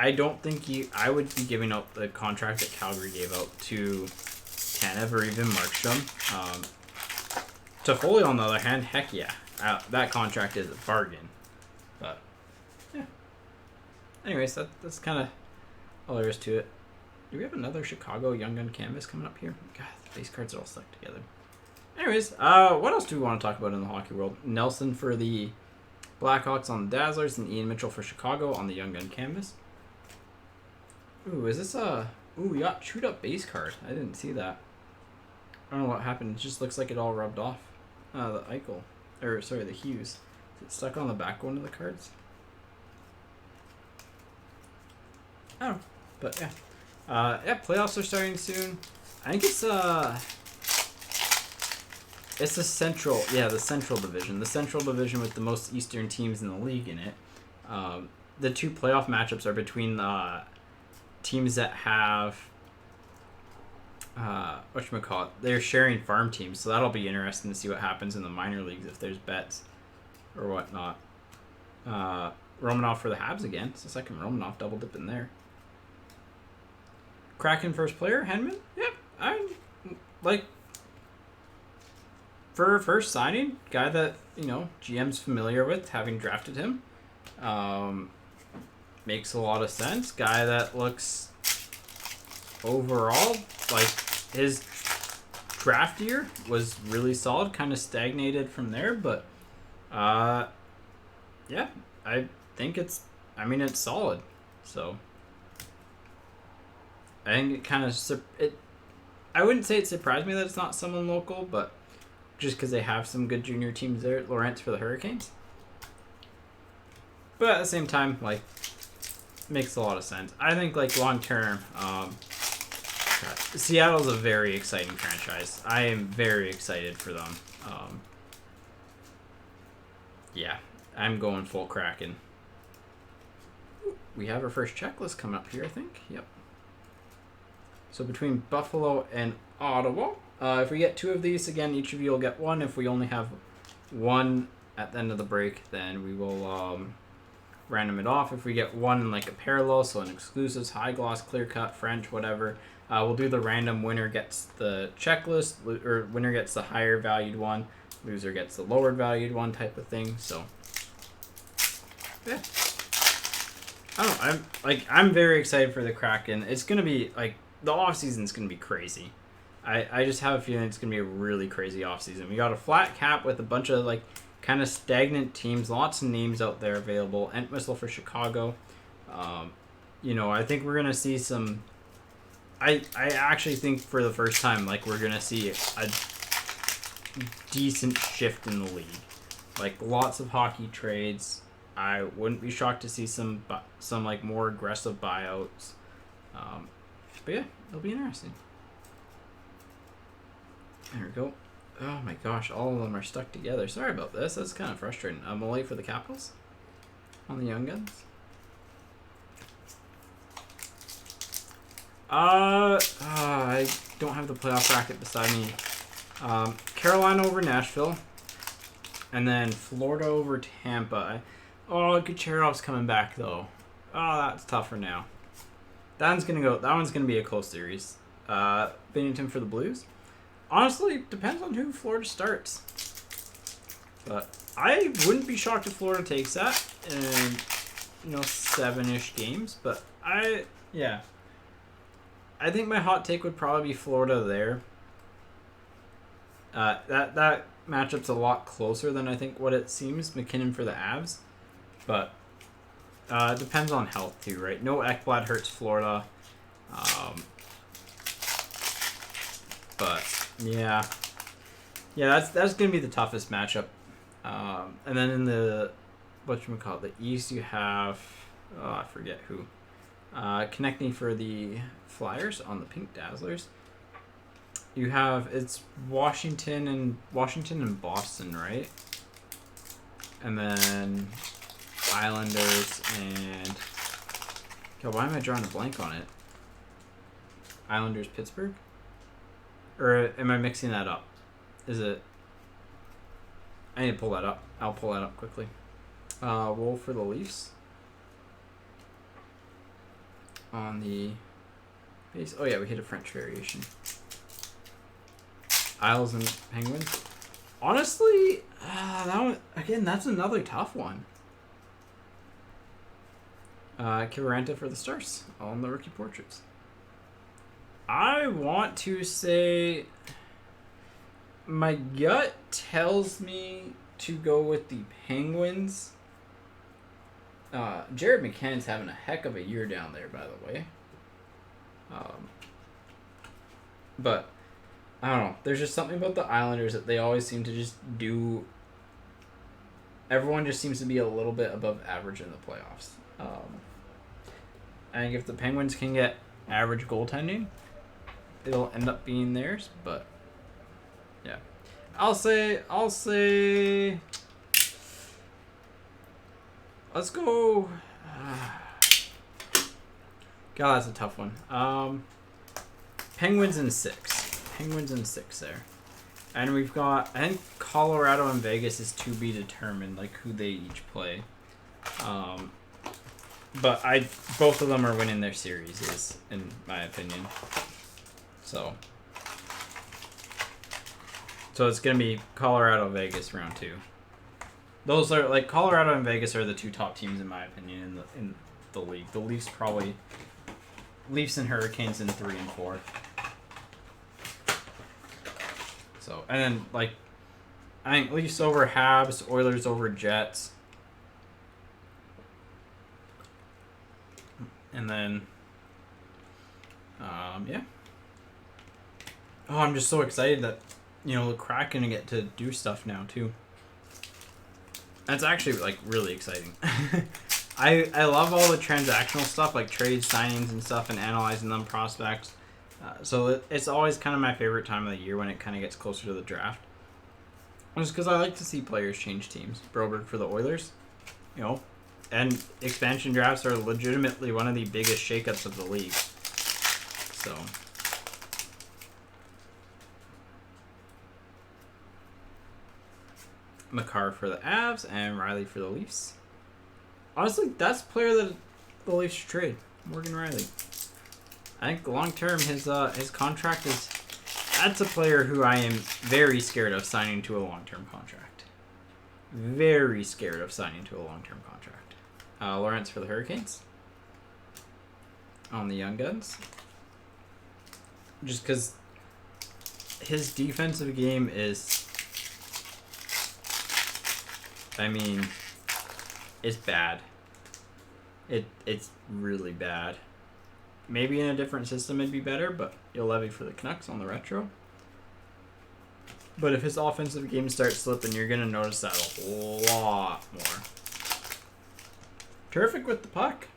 A: I don't think I would be giving up the contract that Calgary gave out to Tanev or even Markstrom. Toffoli, on the other hand, heck yeah. That contract is a bargain. But, yeah. Anyways, that's kind of all there is to it. Do we have another Chicago Young Gun canvas coming up here? God, the base cards are all stuck together. Anyways, what else do we want to talk about in the hockey world? Nelson for the Blackhawks on the Dazzlers, and Ian Mitchell for Chicago on the Young Gun canvas. Ooh, is this a... Ooh, we got chewed up base card. I didn't see that. I don't know what happened. It just looks like it all rubbed off. The Eichel. Or, sorry, the Hughes. Is it stuck on the back one of the cards? I don't know. But, yeah. Yeah, playoffs are starting soon. I think it's the Central... Yeah, the Central Division. The Central Division with the most Eastern teams in the league in it. The two playoff matchups are between the... teams that have whatchamacallit, they're sharing farm teams, so that'll be interesting to see what happens in the minor leagues if there's bets or whatnot. Romanov for the Habs again. It's the second Romanov double dip in there. Kraken first player, Henman. Yep, I'm like, for a first signing, guy that, you know, GM's familiar with, having drafted him. Makes a lot of sense. Guy that looks overall like his draft year was really solid, kind of stagnated from there, but yeah, I think it's solid. So I think it kind of I wouldn't say it surprised me that it's not someone local, but just because they have some good junior teams there. Lawrence for the Hurricanes, but at the same time, like, makes a lot of sense. I think, like, long term, Seattle's a very exciting franchise. I am very excited for them. Yeah, I'm going full Kraken. we have our first checklist coming up here, I think. Yep. So between Buffalo and Ottawa, if we get 2 of these, again, each of you will get 1. If we only have 1 at the end of the break, then we will random it off. If we get 1 in like a parallel, so an exclusives, high gloss, clear cut, French, whatever, we'll do the random. Winner gets the checklist, or winner gets the higher valued one, loser gets the lower valued one type of thing. So yeah, I don't know, I'm very excited for the Kraken. It's gonna be like, the off season's gonna be crazy. I just have a feeling it's gonna be a really crazy off season. We got a flat cap with a bunch of like kind of stagnant teams, lots of names out there available. Entwistle for Chicago. You know, I think we're gonna see some. I actually think for the first time, like, we're gonna see a decent shift in the league. Like, lots of hockey trades. I wouldn't be shocked to see some like more aggressive buyouts. But yeah, it'll be interesting. There we go. Oh my gosh, all of them are stuck together. Sorry about this. That's kind of frustrating. I'm late for the Capitals on the Young Guns. I don't have the playoff bracket beside me. Carolina over Nashville, and then Florida over Tampa. Oh, Kucherov's coming back though. Oh, that's tougher now. That one's gonna be a close series. Bennington for the Blues. Honestly, depends on who Florida starts. But I wouldn't be shocked if Florida takes that in, 7-ish games. But I think my hot take would probably be Florida there. That matchup's a lot closer than I think what it seems. McKinnon for the Avs. But it depends on health too, right? No Ekblad hurts Florida. But yeah, that's gonna be the toughest matchup. And then in the the East, you have I forget who. Connecting for the Flyers on the Pink Dazzlers. You have it's Washington and Boston, right? And then Islanders and God, why am I drawing a blank on it? Islanders, Pittsburgh? Or am I mixing that up? Is it? I need to pull that up. I'll pull that up quickly. Wolf for the Leafs. On the base. Oh yeah, we hit a French variation. Isles and Penguins. Honestly, that one again. That's another tough one. Kivaranta for the Stars on the rookie portraits. I want to say my gut tells me to go with the Penguins. Jared McCann's having a heck of a year down there, by the way. But I don't know. There's just something about the Islanders that they always seem to just do. Everyone just seems to be a little bit above average in the playoffs. I think if the Penguins can get average goaltending, it'll end up being theirs. But yeah, I'll say. Let's go. God, that's a tough one. Penguins in 6. Penguins in 6 there. And we've got, I think Colorado and Vegas is to be determined, like who they each play. But both of them are winning their series, in my opinion. So it's gonna be Colorado, Vegas round 2. Those are like Colorado and Vegas are the 2 top teams in my opinion in the league. The Leafs and Hurricanes in 3 and 4. So and then like I think Leafs over Habs, Oilers over Jets, and then yeah. Oh, I'm just so excited that the Kraken get to do stuff now too. That's actually like really exciting. I love all the transactional stuff like trades, signings, and stuff, and analyzing them, prospects. So it's always kind of my favorite time of the year when it kind of gets closer to the draft. Just because I like to see players change teams. Broberg for the Oilers, and expansion drafts are legitimately one of the biggest shakeups of the league. So. McCarr for the Avs and Riley for the Leafs. Honestly, that's the player that the Leafs should trade. Morgan Riley. I think long term his contract is. That's a player who I am very scared of signing to a long term contract. Very scared of signing to a long term contract. Lawrence for the Hurricanes. On the Young Guns. Just because his defensive game is. I mean, it's bad. It's really bad. Maybe in a different system it'd be better, but you'll levy for the Canucks on the retro. But if his offensive game starts slipping, you're going to notice that a lot more. Terrific with the puck.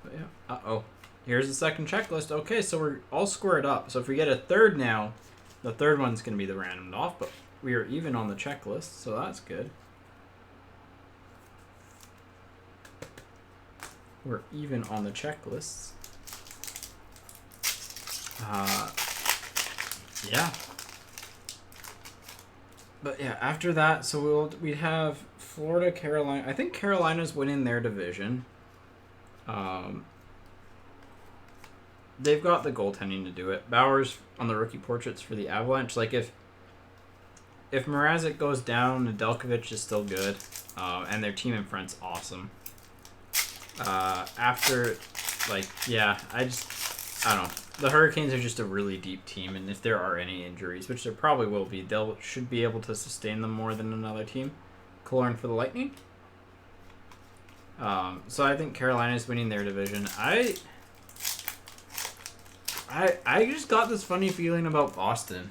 A: But yeah. Uh-oh. Here's the second checklist. Okay, so we're all squared up. So if we get a third now, the third one's going to be the randomed off, but we are even on the checklist, so that's good. We're even on the checklists. Yeah. But yeah, after that, so we have Florida, Carolina. I think Carolina's winning their division. They've got the goaltending to do it. Bauer's on the rookie portraits for the Avalanche. Like if Mrazek goes down, Nedeljkovic is still good, and their team in front's awesome. After, like, yeah, I don't know. The Hurricanes are just a really deep team, and if there are any injuries, which there probably will be, should be able to sustain them more than another team. Killorn for the Lightning. So I think Carolina's winning their division. I just got this funny feeling about Boston.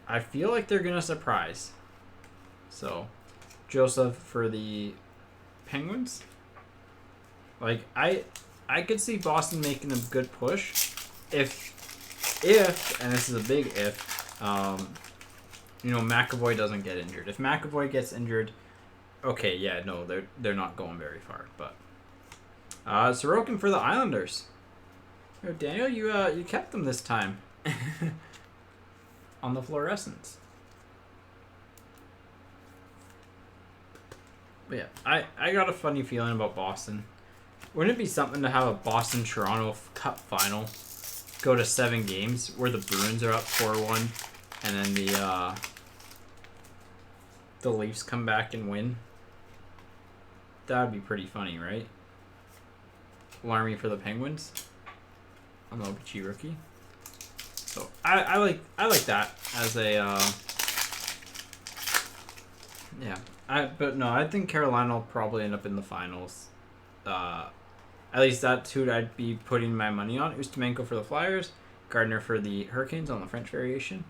A: I feel like they're going to surprise. So, Joseph for the Penguins. Like, I could see Boston making a good push if, and this is a big if, McAvoy doesn't get injured. If McAvoy gets injured, okay, yeah, no, they're not going very far. But Sorokin for the Islanders. Oh, Daniel, you kept them this time. On the fluorescents. But yeah, I got a funny feeling about Boston. Wouldn't it be something to have a Boston-Toronto Cup final go to 7 games where the Bruins are up 4-1 and then the Leafs come back and win? That would be pretty funny, right? Larmy for the Penguins on the OPG rookie. So I like that as a yeah. I think Carolina will probably end up in the finals. At least that's who I'd be putting my money on. Ustimenko for the Flyers, Gardner for the Hurricanes on the French variation.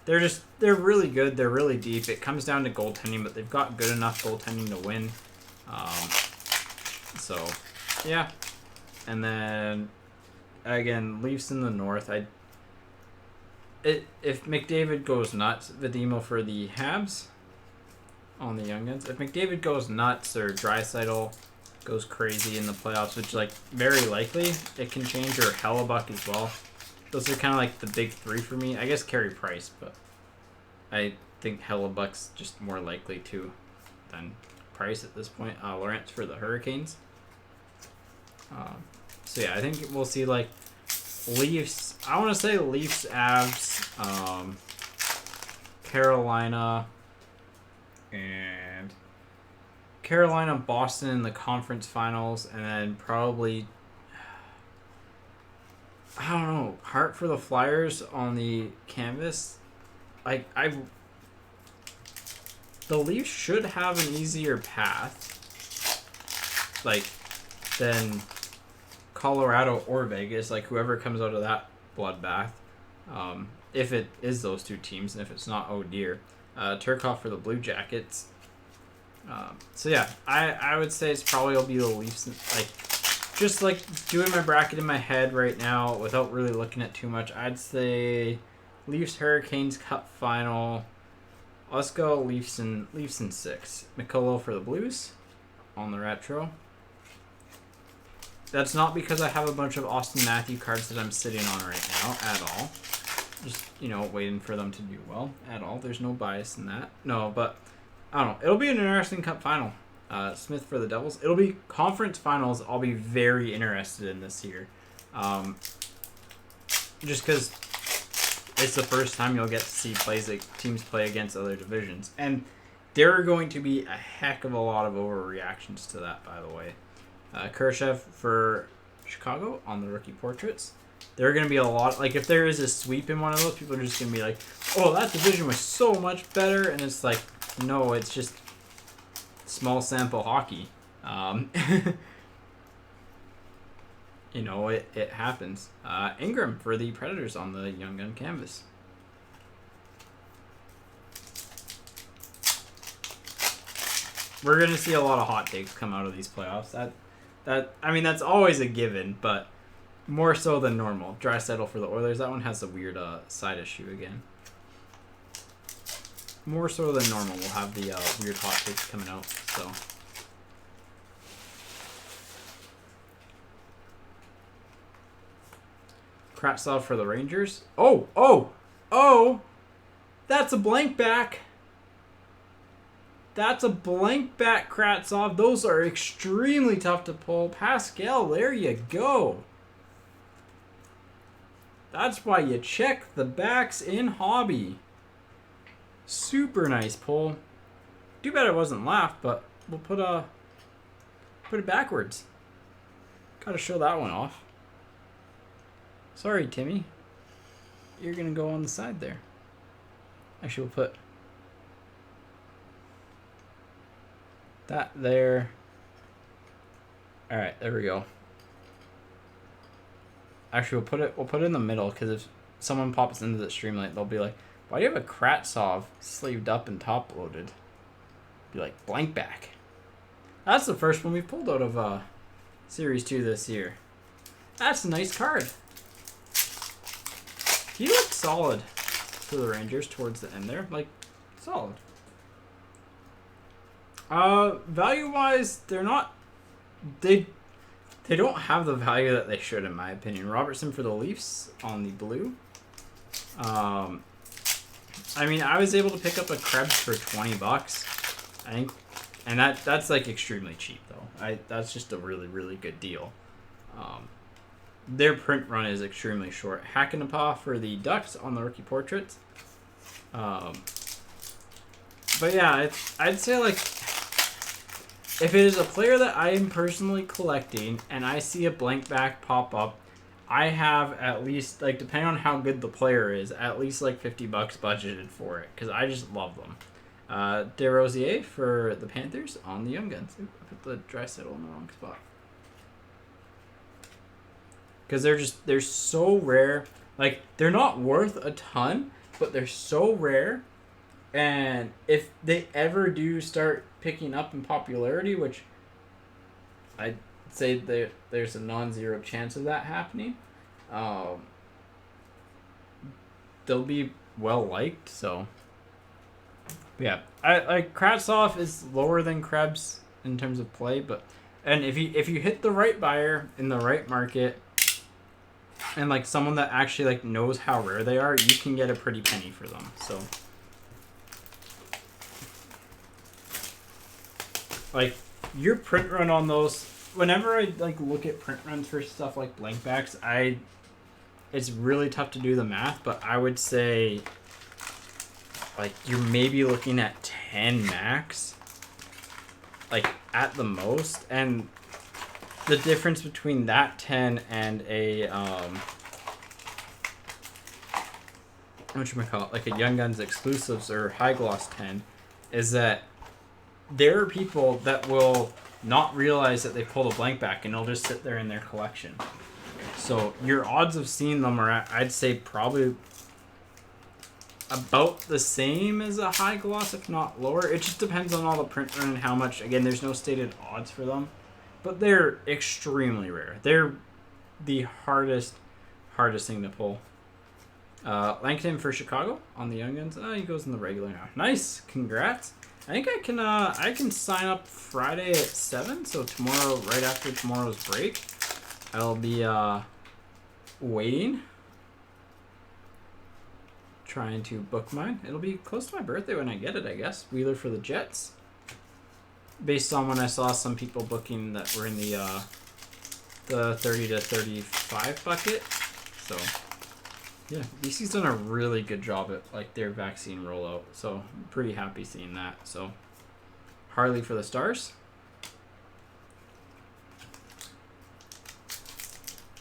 A: They're really good. They're really deep. It comes down to goaltending, but they've got good enough goaltending to win. So yeah, and then again, Leafs in the North. If McDavid goes nuts, Vadimo for the Habs on the Young Guns. If McDavid goes nuts or Draisaitl goes crazy in the playoffs, which like very likely it can change, or Hellebuck as well. Those are kind of like the big three for me. I guess Carey Price, but I think Hellebuck's just more likely to than Price at this point. Lawrence for the Hurricanes. So yeah, I think we'll see like Leafs. I want to say Leafs, Avs, Carolina, and Carolina, Boston in the conference finals, and then probably I don't know, Hart for the Flyers on the canvas. Like the Leafs should have an easier path, like than Colorado or Vegas, like whoever comes out of that bloodbath, if it is those two teams, and if it's not, oh dear. Turcoff for the Blue Jackets. So yeah, I would say it's probably will be the Leafs. Like, just like doing my bracket in my head right now without really looking at too much, I'd say Leafs Hurricanes Cup final Let's go Leafs in 6. Mikolo for the Blues on the retro. That's not because I have a bunch of Austin Matthew cards that I'm sitting on right now at all. Just, waiting for them to do well at all. There's no bias in that. No, but I don't know. It'll be an interesting Cup final. Smith for the Devils. It'll be conference finals. I'll be very interested in this year. Just because it's the first time you'll get to see teams play against other divisions. And there are going to be a heck of a lot of overreactions to that, by the way. Khrushchev for Chicago on the rookie portraits. There are going to be a lot, like if there is a sweep in one of those, people are just going to be like, oh, that division was so much better. And it's like, no, it's just small sample hockey. It happens. Ingram for the Predators on the Young Gun canvas. We're going to see a lot of hot takes come out of these playoffs. That's always a given, but more so than normal. Draisaitl for the Oilers. That one has a weird side issue again. More so than normal, we'll have the weird hot takes coming out. So, Kravtsov for the Rangers. Oh! That's a blank back. That's a blank back, Kravtsov. Those are extremely tough to pull. Pascal, there you go. That's why you check the backs in hobby. Super nice pull. Too bad it wasn't laughed, but we'll put it backwards. Gotta show that one off. Sorry, Timmy. You're gonna go on the side there. Actually, we'll put that there. Alright, there we go. Actually, we'll put it in the middle, because if someone pops into the Streamlight, they'll be like, why do you have a Kravtsov sleeved up and top loaded? Be like, blank back. That's the first one we've pulled out of Series 2 this year. That's a nice card. He looked solid for the Rangers towards the end there. Like, solid. Value-wise, they're not... They don't have the value that they should, in my opinion. Robertson for the Leafs on the blue. I was able to pick up a Krebs for $20, I think, and that's like extremely cheap though. That's just a really, really good deal. Their print run is extremely short. Hakanapää for the Ducks on the rookie portraits. But yeah, I'd say like, if it is a player that I am personally collecting and I see a blank back pop up, I have at least, like, depending on how good the player is, at least like $50 budgeted for it, because I just love them. DeRosier for the Panthers on the Young Guns. Ooh, I put the Draisaitl in the wrong spot. Because they're so rare. Like, they're not worth a ton, but they're so rare. And if they ever do start picking up in popularity, which I'd say there's a non-zero chance of that happening, they'll be well liked. So yeah, Kravtsov is lower than Krebs in terms of play, and if you hit the right buyer in the right market, and like someone that actually like knows how rare they are, you can get a pretty penny for them. So like your print run on those, whenever I like look at print runs for stuff like blank backs, it's really tough to do the math, but I would say like you're maybe looking at 10 max, like at the most, and the difference between that 10 and a whatchamacallit, like a Young Guns exclusives or high gloss 10, is that there are people that will not realize that they pulled a blank back and they'll just sit there in their collection. So your odds of seeing them are, I'd say, probably about the same as a high gloss, if not lower. It just depends on all the print run and how much. Again, there's no stated odds for them, but they're extremely rare. They're the hardest thing to pull. Langton for Chicago on the Young Guns. Oh, he goes in the regular now. Nice, congrats. I think I can sign up Friday at 7. So tomorrow, right after tomorrow's break, I'll be waiting, trying to book mine. It'll be close to my birthday when I get it, I guess. Wheeler for the Jets. Based on when I saw some people booking that were in the 30 to 35 bucket. So yeah, BC's done a really good job at like their vaccine rollout. So I'm pretty happy seeing that. So Harley for the Stars.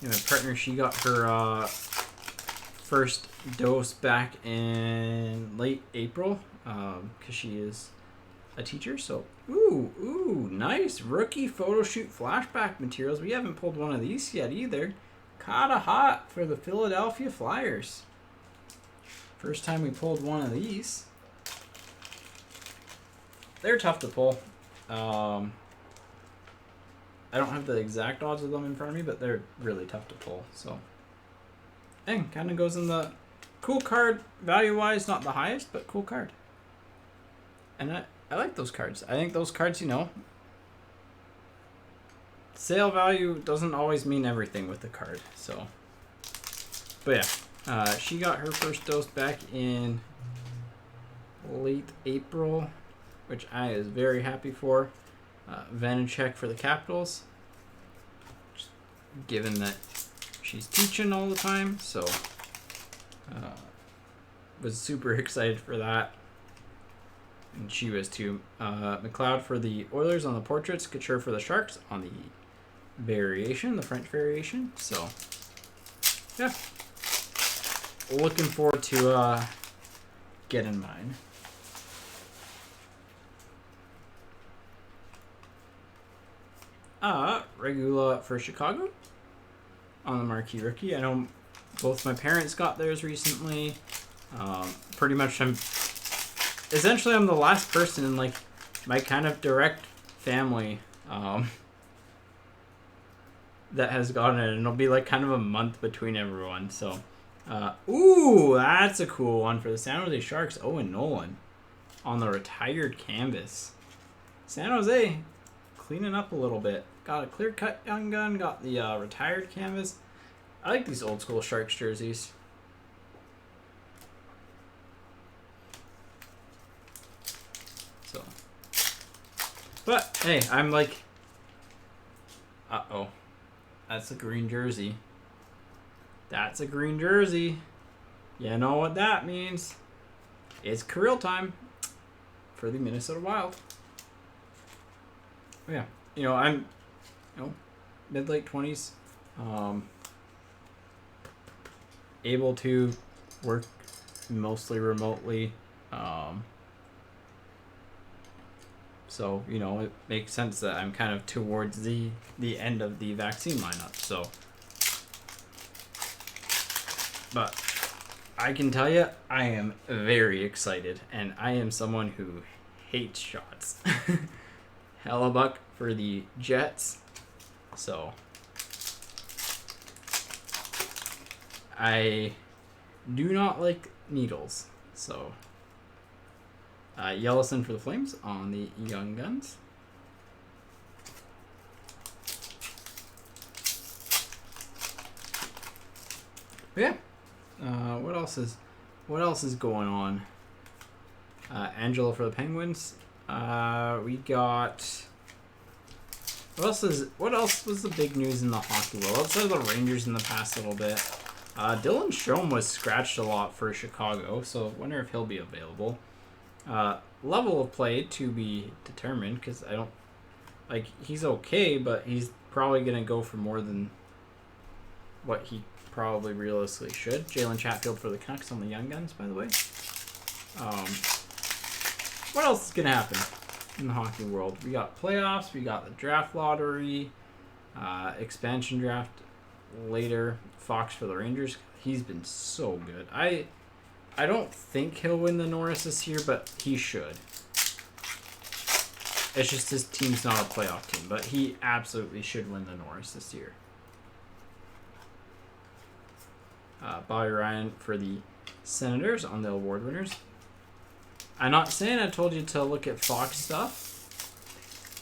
A: And my partner, she got her first dose back in late April because she is a teacher. So ooh, nice rookie photo shoot flashback materials. We haven't pulled one of these yet either. Kinda hot for the Philadelphia Flyers. First time we pulled one of these. They're tough to pull. I don't have the exact odds of them in front of me, but they're really tough to pull. So, and kind of goes in the cool card value-wise, not the highest, but cool card. And I like those cards. I think those cards, you know, sale value doesn't always mean everything with the card. So, but yeah, she got her first dose back in late April, which I is very happy for. Vanacek for the Capitals, just given that she's teaching all the time, so was super excited for that. And she was too. McLeod for the Oilers on the portraits, Couture for the Sharks on the variation, the French variation. So, yeah. Looking forward to getting mine. Regula for Chicago on the marquee rookie. I know both my parents got theirs recently. Pretty much I'm the last person in like my kind of direct family that has gotten it, and it'll be like kind of a month between everyone. So ooh, that's a cool one for the San Jose Sharks. Owen Nolan on the retired canvas. San Jose cleaning up a little bit. Got a clear cut young gun, got the retired canvas. I like these old school Sharks jerseys. So, but hey, I'm like, that's a green jersey. That's a green jersey. You know what that means? It's Kirill time for the Minnesota Wild. Oh, yeah, you know, I'm, mid-late 20s, able to work mostly remotely, so, you know, it makes sense that I'm kind of towards the end of the vaccine lineup, so, but I can tell you, I am very excited, and I am someone who hates shots. Hellebuck for the Jets. So I do not like needles. So Yellowson for the Flames on the Young Guns. But yeah. What else is going on? Angela for the Penguins. We got. What else was the big news in the hockey world? Outside of the Rangers in the past little bit. Dylan Strome was scratched a lot for Chicago, so I wonder if he'll be available. Level of play to be determined, because I don't like he's okay, but he's probably gonna go for more than what he probably realistically should. Jalen Chatfield for the Canucks on the Young Guns, by the way. What else is gonna happen in the hockey world? We got playoffs, we got the draft lottery, expansion draft later. Fox for the Rangers. He's been so good. I don't think he'll win the Norris this year, but he should. It's just his team's not a playoff team, but he absolutely should win the Norris this year. Bobby Ryan for the Senators on the award winners. I'm not saying I told you to look at Fox stuff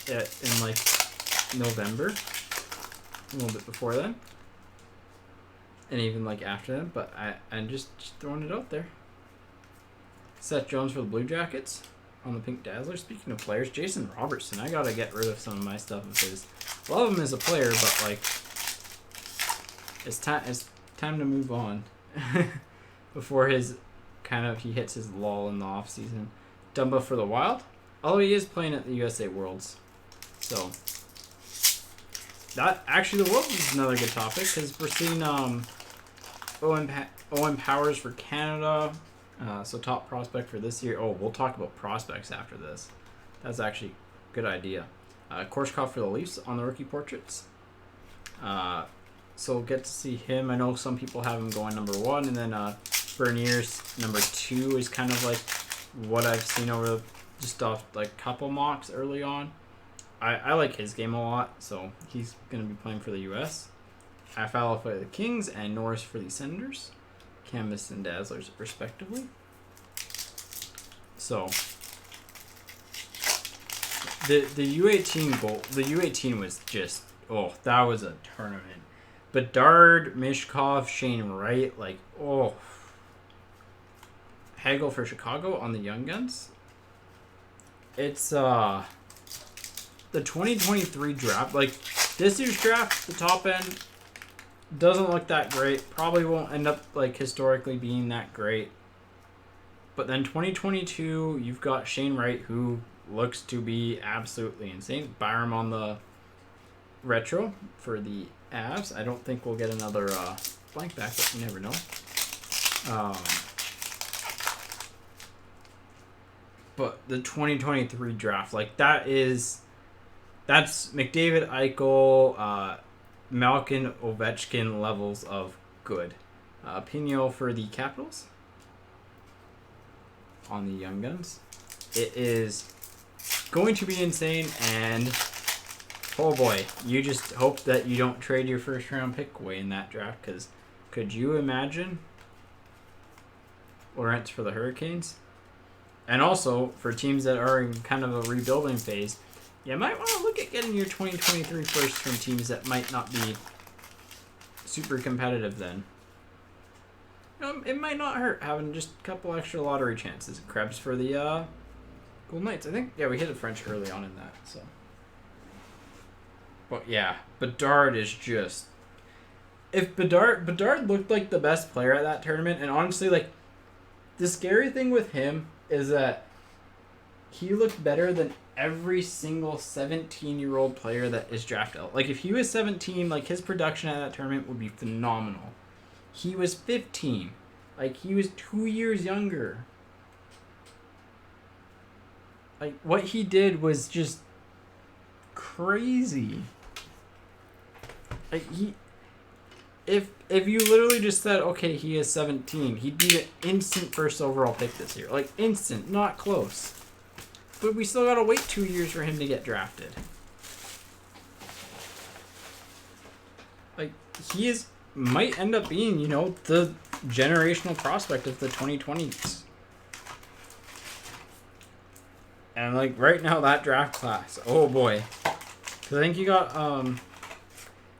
A: in like November, a little bit before then, and even like after then, but I'm just throwing it out there. Seth Jones for the Blue Jackets on the Pink Dazzler. Speaking of players, Jason Robertson. I gotta get rid of some of my stuff of his. Love him as a player, but like it's time to move on before he hits his lull in the off season. Dumba for the Wild. Although he is playing at the USA Worlds, so that actually the Worlds is another good topic because we're seeing Owen Powers for Canada. So top prospect for this year. Oh, we'll talk about prospects after this. That's actually a good idea. Korshkov for the Leafs on the rookie portraits. So we'll get to see him. I know some people have him going number 1, and then Bernier's number 2 is kind of like what I've seen over just off like couple mocks early on. I like his game a lot, so he's going to be playing for the U.S. Afala for the Kings and Norris for the Senators. Canvas and Dazzlers respectively. So the U18 goal, the U18 was just that was a tournament. Bedard, Mishkov, Shane Wright, like Hagel for Chicago on the Young Guns. It's the 2023 draft, like this year's draft, the top end doesn't look that great. Probably won't end up like historically being that great. But then 2022, you've got Shane Wright, who looks to be absolutely insane. Byram on the retro for the Avs. I don't think we'll get another blank back, but you never know. But the 2023 draft, like that's McDavid, Eichel, Malkin, Ovechkin levels of good. Pino for the Capitals on the Young Guns. It is going to be insane, and oh boy, you just hope that you don't trade your first round pick away in that draft, because could you imagine Lawrence for the Hurricanes? And also for teams that are in kind of a rebuilding phase, you might want to look at getting your 2023 first from teams that might not be super competitive then. It might not hurt having just a couple extra lottery chances. Krebs for the Golden Knights. I think, we hit a French early on in that. So, but yeah, Bedard is just... If Bedard looked like the best player at that tournament, and honestly, like, the scary thing with him is that he looked better than every single 17-year-old player that is drafted. Like, if he was 17, like, his production at that tournament would be phenomenal. He was 15. Like, he was 2 years younger. Like, what he did was just crazy. Like, if you literally just said, okay, he is 17, he'd be an instant first overall pick this year. Like, instant, not close. But we still gotta wait 2 years for him to get drafted. Like, he might end up being, the generational prospect of the 2020s. And, like, right now, that draft class, oh boy. Because I think you got, I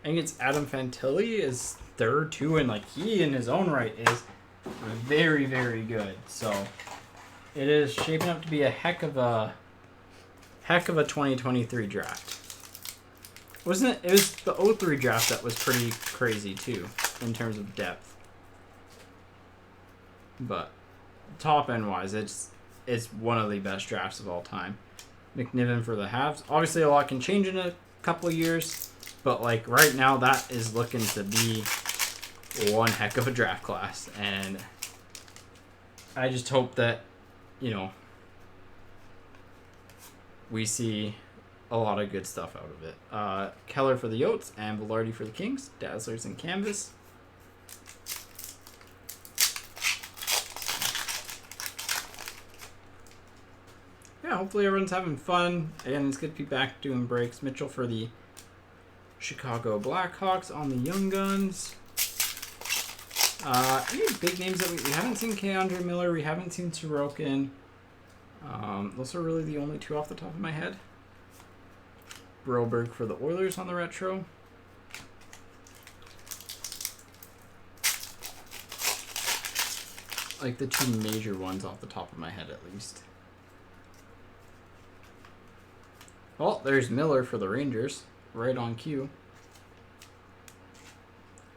A: think it's Adam Fantilli is third, too, and, like, he in his own right is very, very good. So, it is shaping up to be a heck of a 2023 draft. Wasn't it? It was the 03 draft that was pretty crazy, too, in terms of depth. But top end wise, it's one of the best drafts of all time. McNiven for the Habs. Obviously, a lot can change in a couple of years, but like right now, that is looking to be one heck of a draft class, and I just hope that we see a lot of good stuff out of it. Keller for the Yotes and Velarde for the Kings. Dazzlers and Canvas. Yeah, hopefully everyone's having fun. Again, it's good to be back doing breaks. Mitchell for the Chicago Blackhawks on the Young Guns. Any big names that we haven't seen? Keandre Miller, we haven't seen Sorokin. Those are really the only two off the top of my head. Broberg for the Oilers on the retro. Like the two major ones off the top of my head, at least. Well, there's Miller for the Rangers, right on cue.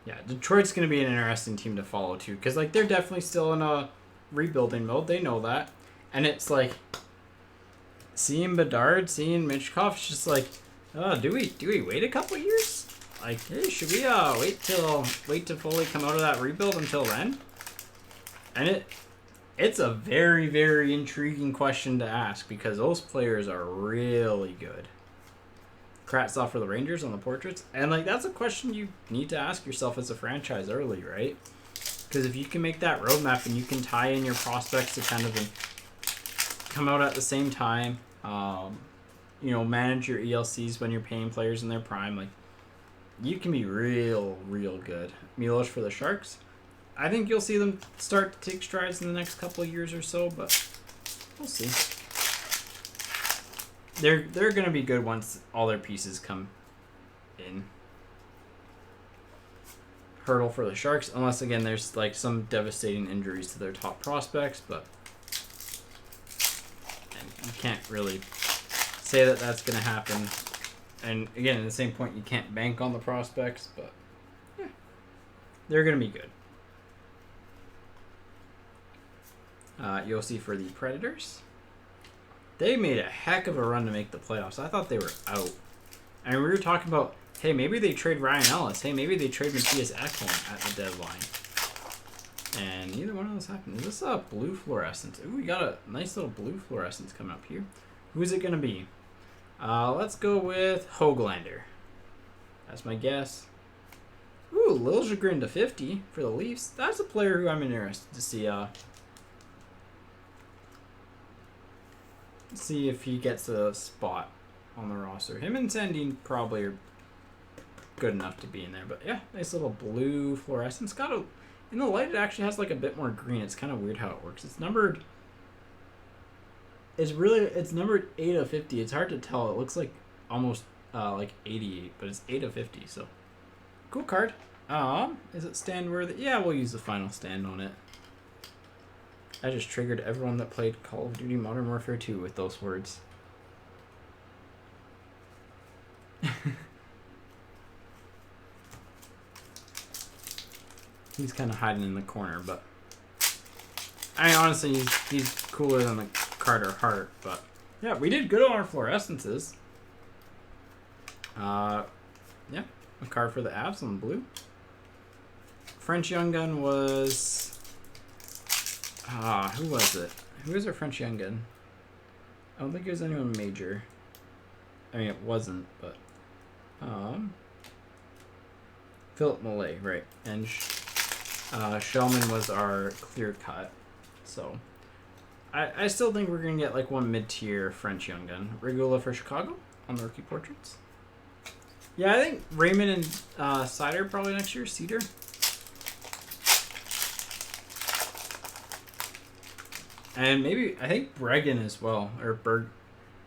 A: Yeah, Detroit's going to be an interesting team to follow, too, because like they're definitely still in a rebuilding mode. They know that. And it's like, seeing Bedard, seeing Mitchkov, it's just like, oh, do we wait a couple years? Like, hey, should we wait to fully come out of that rebuild until then? And it's a very, very intriguing question to ask because those players are really good. Kravtsov for the Rangers on the portraits. And, like, that's a question you need to ask yourself as a franchise early, right? Because if you can make that roadmap and you can tie in your prospects to kind of come out at the same time, manage your ELCs when you're paying players in their prime, like, you can be real, real good. Milos for the Sharks. I think you'll see them start to take strides in the next couple of years or so, but we'll see. They're going to be good once all their pieces come in. Hurdle for the Sharks, unless, again, there's like some devastating injuries to their top prospects, but you can't really say that that's going to happen. And, again, at the same point, you can't bank on the prospects, but yeah, they're going to be good. You'll see for the Predators. They made a heck of a run to make the playoffs. I thought they were out. And we were talking about, hey, maybe they trade Ryan Ellis. Hey, maybe they trade Matthias Ekholm at the deadline. And neither one of those happened. Is this a blue fluorescence? Ooh, we got a nice little blue fluorescence coming up here. Who's it going to be? Let's go with Höglander. That's my guess. Ooh, Liljegren to 50 for the Leafs. That's a player who I'm interested to see if he gets a spot on the roster. Him and Sandin probably are good enough to be in there. But yeah, nice little blue fluorescence. In the light, it actually has like a bit more green. It's kind of weird how it works. It's numbered 8 of 50. It's hard to tell. It looks like almost like 88, but it's 8 of 50. So cool card. Is it stand worthy? Yeah, we'll use the final stand on it. I just triggered everyone that played Call of Duty Modern Warfare 2 with those words. He's kind of hiding in the corner, but honestly, he's cooler than the Carter Hart. But yeah, we did good on our fluorescences. Yeah, a card for the Avs on blue. French Young Gun was. Who was it? Who was our French Young Gun? I don't think it was anyone major. I mean, it wasn't, but Philip Millay, right? And Shellman was our clear cut. So I still think we're gonna get like one mid-tier French Young Gun. Regula for Chicago on the rookie portraits. Yeah, I think Raymond and Cider probably next year. Cedar. And maybe, I think Bregan as well, or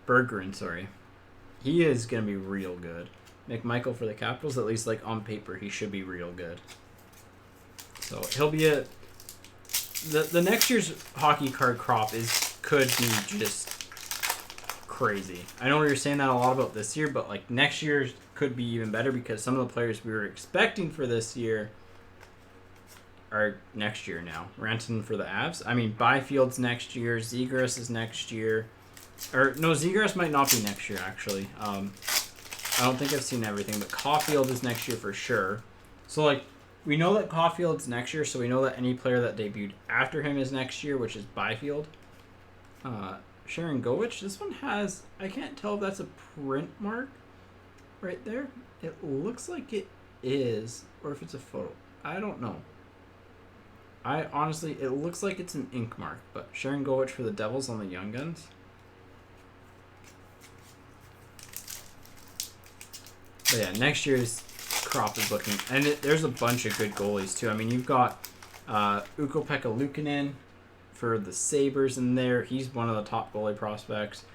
A: Berggren, sorry. He is going to be real good. McMichael for the Capitals, at least like on paper, he should be real good. So he'll be the next year's hockey card crop could be just crazy. I know we were saying that a lot about this year, but like next year's could be even better because some of the players we were expecting for this year are next year now. Rantanen for the Avs. I mean, Byfield's next year. Zegras is next year. Or, no, Zegras might not be next year, actually. I don't think I've seen everything, but Caulfield is next year for sure. So, like, we know that Caulfield's next year, so we know that any player that debuted after him is next year, which is Byfield. Sharon Govich. This one has, I can't tell if that's a print mark right there. It looks like it is, or if it's a photo. I don't know. Honestly, it looks like it's an ink mark, but Sharon Govich for the Devils on the Young Guns. But yeah, next year's crop is looking, and there's a bunch of good goalies too. I mean, you've got Ukko-Pekka Luukkonen for the Sabres in there. He's one of the top goalie prospects.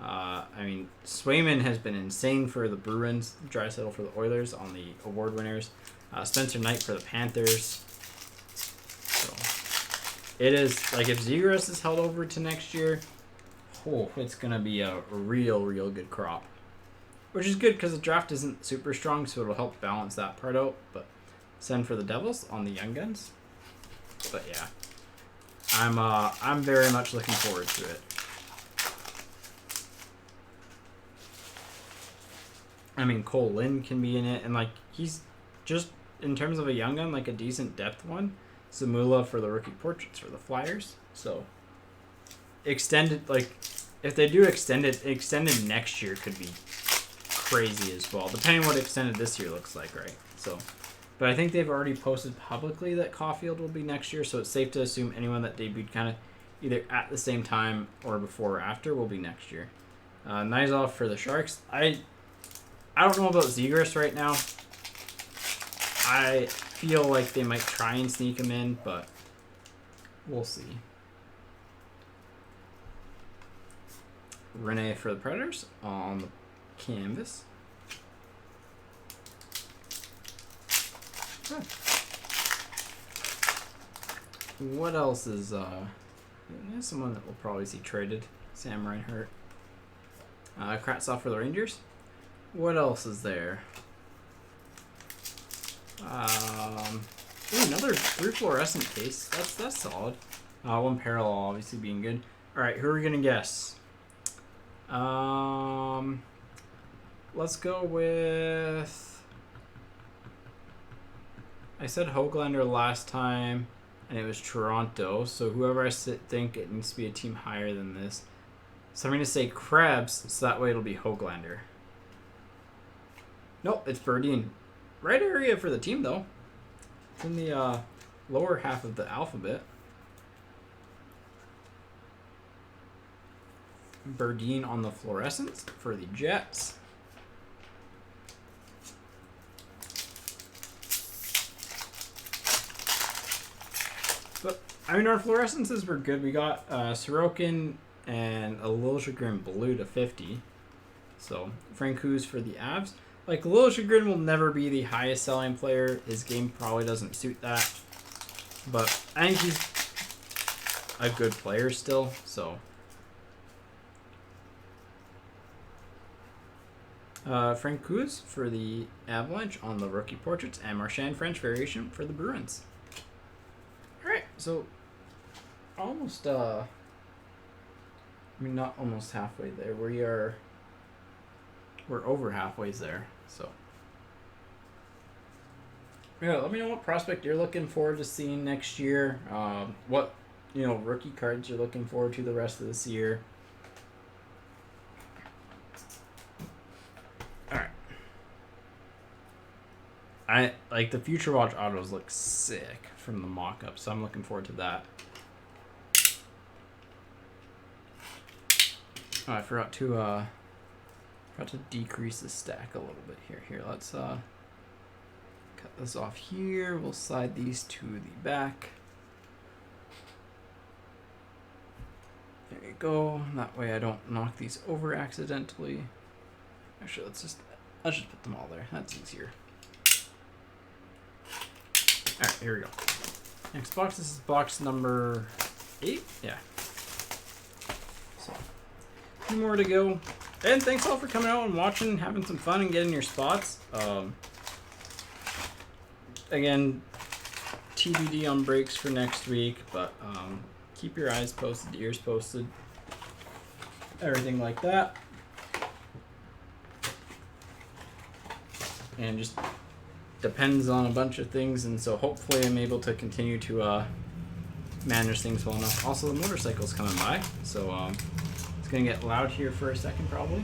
A: I mean, Swayman has been insane for the Bruins. Draisaitl for the Oilers on the award winners. Spencer Knight for the Panthers. So it is like if Zegras is held over to next year, it's gonna be a real good crop. Which is good because the draft isn't super strong, so it'll help balance that part out. But send for the Devils on the Young Guns. But yeah, I'm very much looking forward to it. I mean, Cole Lynn can be in it, and like he's just in terms of a young gun, like a decent depth one. Zamula for the rookie portraits for the Flyers. So extended, like if they do extended next year could be crazy as well, depending on what extended this year looks like, right? So, but I think they've already posted publicly that Caulfield will be next year, so it's safe to assume anyone that debuted kind of either at the same time or before or after will be next year. Nizov for the Sharks. I don't know about Zegras right now. I feel like they might try and sneak him in, but we'll see. Rene for the Predators on the canvas. Good. What else is there's someone that we'll probably see traded. Sam Reinhart. Kravtsov for the Rangers. What else is there? Another 3 fluorescent case. That's solid. One parallel obviously being good. All right, who are we gonna guess? Let's go with. I said Höglander last time, and it was Toronto. So whoever I think it needs to be a team higher than this. So I'm gonna say Krebs, so that way it'll be Höglander. Nope, it's Berdine. Right area for the team though. It's in the lower half of the alphabet. Berdine on the fluorescence for the Jets. But I mean, our fluorescences were good. We got Sorokin and a Liljegren blue to 50. So Francouz for the Avs. Like Liljegren will never be the highest selling player. His game probably doesn't suit that. But I think he's a good player still. So Francouz for the Avalanche on the rookie portraits, and Marchand French variation for the Bruins. Alright, so almost I mean not almost halfway there. We're over halfway there. So yeah, let me know what prospect you're looking forward to seeing next year. What rookie cards you're looking forward to the rest of this year. I like the Future Watch autos look sick from the mock-up, so I'm looking forward to that. Oh, I forgot to decrease the stack a little bit here. Here, let's cut this off here. We'll slide these to the back. There you go. That way I don't knock these over accidentally. Actually, let's just put them all there. That's easier. Alright, here we go. Next box, this is box number 8. Yeah. So, 2 more to go. And thanks all for coming out and watching, having some fun and getting your spots. Again, TBD on breaks for next week, but keep your eyes posted, ears posted, everything like that. And just depends on a bunch of things, and so hopefully I'm able to continue to manage things well enough. Also, the motorcycle's coming by, so it's gonna get loud here for a second probably.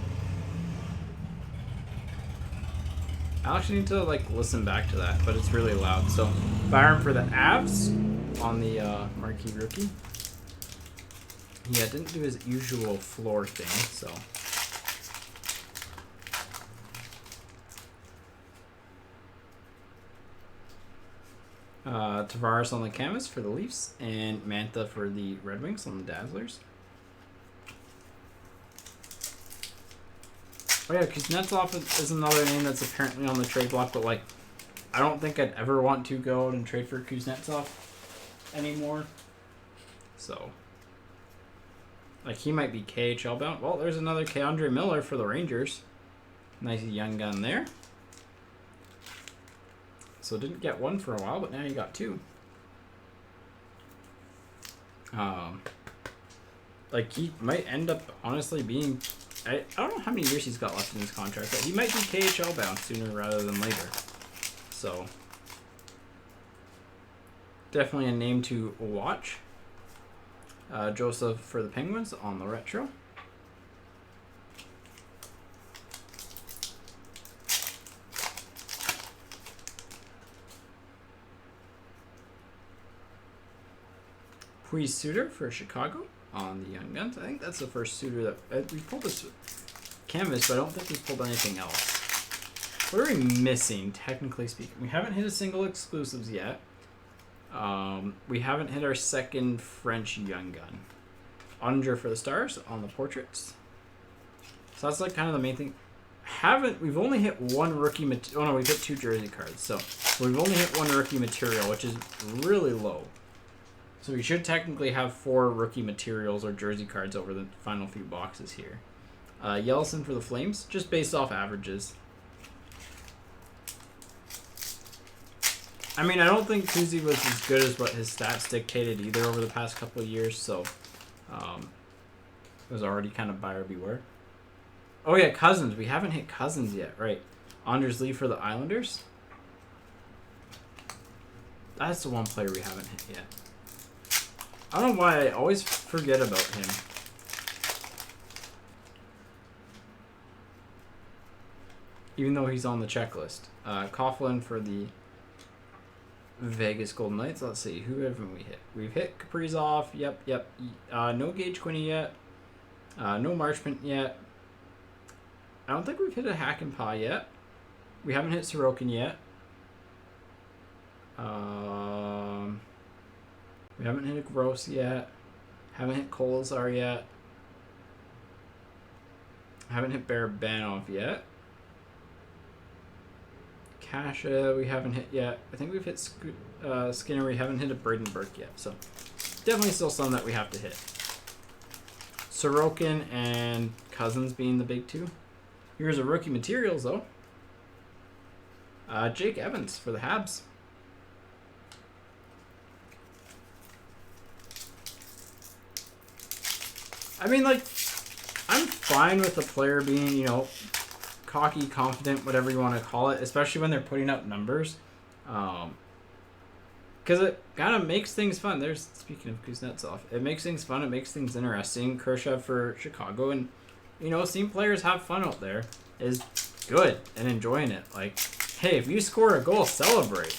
A: I actually need to listen back to that, but it's really loud. So Byron for the Avs on the marquee rookie. Yeah, didn't do his usual floor thing, so. Tavares on the canvas for the Leafs, and Mantha for the Red Wings on the Dazzlers. Oh yeah, Kuznetsov is another name that's apparently on the trade block, but like, I don't think I'd ever want to go out and trade for Kuznetsov anymore. So, like, he might be KHL bound. Well, there's another Keandre Miller for the Rangers. Nice young gun there. So didn't get one for a while, but now you got two. Like, he might end up honestly being... I don't know how many years he's got left in his contract, but he might be KHL bound sooner rather than later. So, definitely a name to watch. Joseph for the Penguins on the retro. Puis Suter for Chicago on the Young Guns. I think that's the first Suter that we pulled this canvas, but I don't think we pulled anything else. What are we missing, technically speaking? We haven't hit a single exclusives yet. We haven't hit our second French Young Gun. Unger for the Stars on the portraits. So that's like kind of the main thing. We've only hit one rookie oh no, we've hit two jersey cards. So we've only hit one rookie material, which is really low. So we should technically have 4 rookie materials or jersey cards over the final few boxes here. Yellison for the Flames, just based off averages. I mean, I don't think Kuzi was as good as what his stats dictated either over the past couple of years, so it was already kind of buyer beware. Oh yeah, Cousins. We haven't hit Cousins yet, right? Anders Lee for the Islanders. That's the one player we haven't hit yet. I don't know why I always forget about him. Even though he's on the checklist. Coughlin for the Vegas Golden Knights. Let's see. Who haven't we hit? We've hit Kaprizov. Yep. No Gage Quinney yet. No Marchment yet. I don't think we've hit a Hakanpää yet. We haven't hit Sorokin yet. We haven't hit a Gross yet. Haven't hit Kolazar yet. Haven't hit Barabanov yet. Kasha we haven't hit yet. I think we've hit Skinner. We haven't hit a Braden Burke yet. So definitely still some that we have to hit. Sorokin and Cousins being the big two. Here's a rookie materials though. Jake Evans for the Habs. I mean, like, I'm fine with the player being, you know, cocky, confident, whatever you want to call it, especially when they're putting up numbers. Because it kind of makes things fun. Speaking of Kuznetsov, it makes things fun, it makes things interesting. Kershaw for Chicago, and, you know, seeing players have fun out there is good and enjoying it. Like, hey, if you score a goal, celebrate.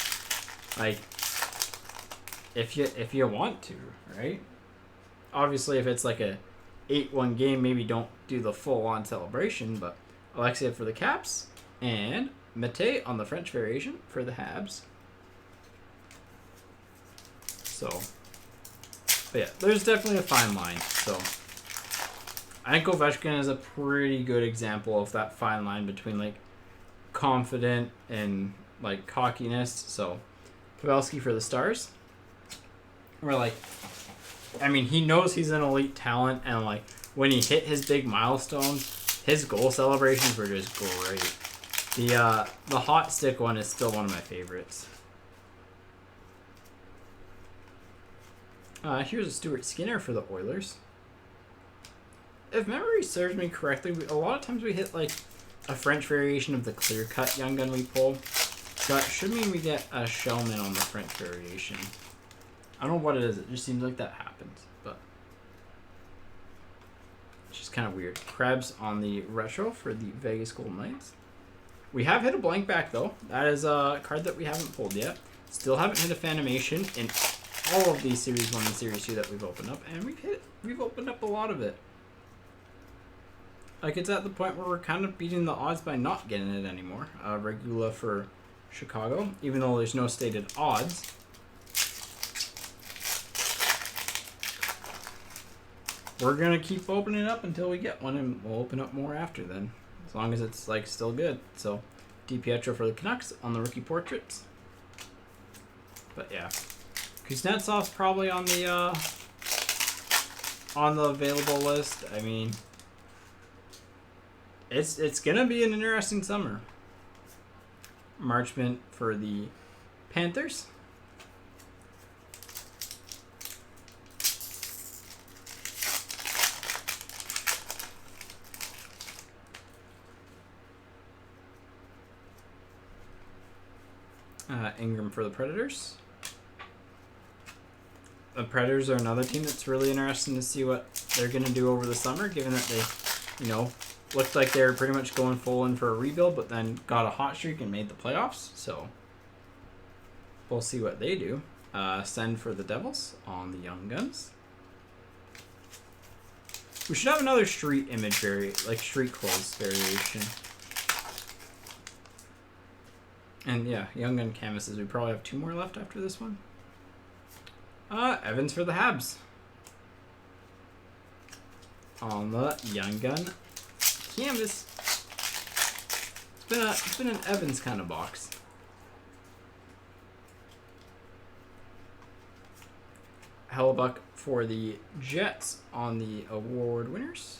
A: Like, if you want to, right? Obviously, if it's like a 8-1 game, maybe don't do the full-on celebration, but Alexia for the Caps and Mate on the French variation for the Habs. So, but yeah, there's definitely a fine line. So, I think Ovechkin is a pretty good example of that fine line between, like, confident and, like, cockiness. So, Pavelski for the Stars. We're like, I mean, he knows he's an elite talent, and, like, when he hit his big milestone, his goal celebrations were just great. The hot stick one is still one of my favorites. Here's a Stuart Skinner for the Oilers. If memory serves me correctly, a lot of times we hit, like, a French variation of the clear-cut Young Gun we pull. So that should mean we get a Shellman on the French variation. I don't know what it is. It just seems like that happens, but it's just kind of weird. Krebs on the retro for the Vegas Golden Knights. We have hit a blank back, though. That is a card that we haven't pulled yet. Still haven't hit a Fanimation in all of these Series 1 and Series 2 that we've opened up, and we've opened up a lot of it. Like, it's at the point where we're kind of beating the odds by not getting it anymore. Regula for Chicago, even though there's no stated odds. we're gonna keep opening up until we get one, and we'll open up more after then, as long as it's like still good. So, DiPietro for the Canucks on the rookie portraits. But yeah, Kuznetsov's probably on the available list. I mean, it's gonna be an interesting summer. Marchment for the Panthers. Ingram for the Predators. The Predators are another team that's really interesting to see what they're going to do over the summer, given that they, looked like they were pretty much going full in for a rebuild, but then got a hot streak and made the playoffs. So we'll see what they do. Send for the Devils on the Young Guns. We should have another street image street clothes variation. And yeah, Young Gun canvases. We probably have 2 more left after this one. Evans for the Habs. On the Young Gun canvas. It's been an Evans kind of box. Hellebuck for the Jets on the award winners.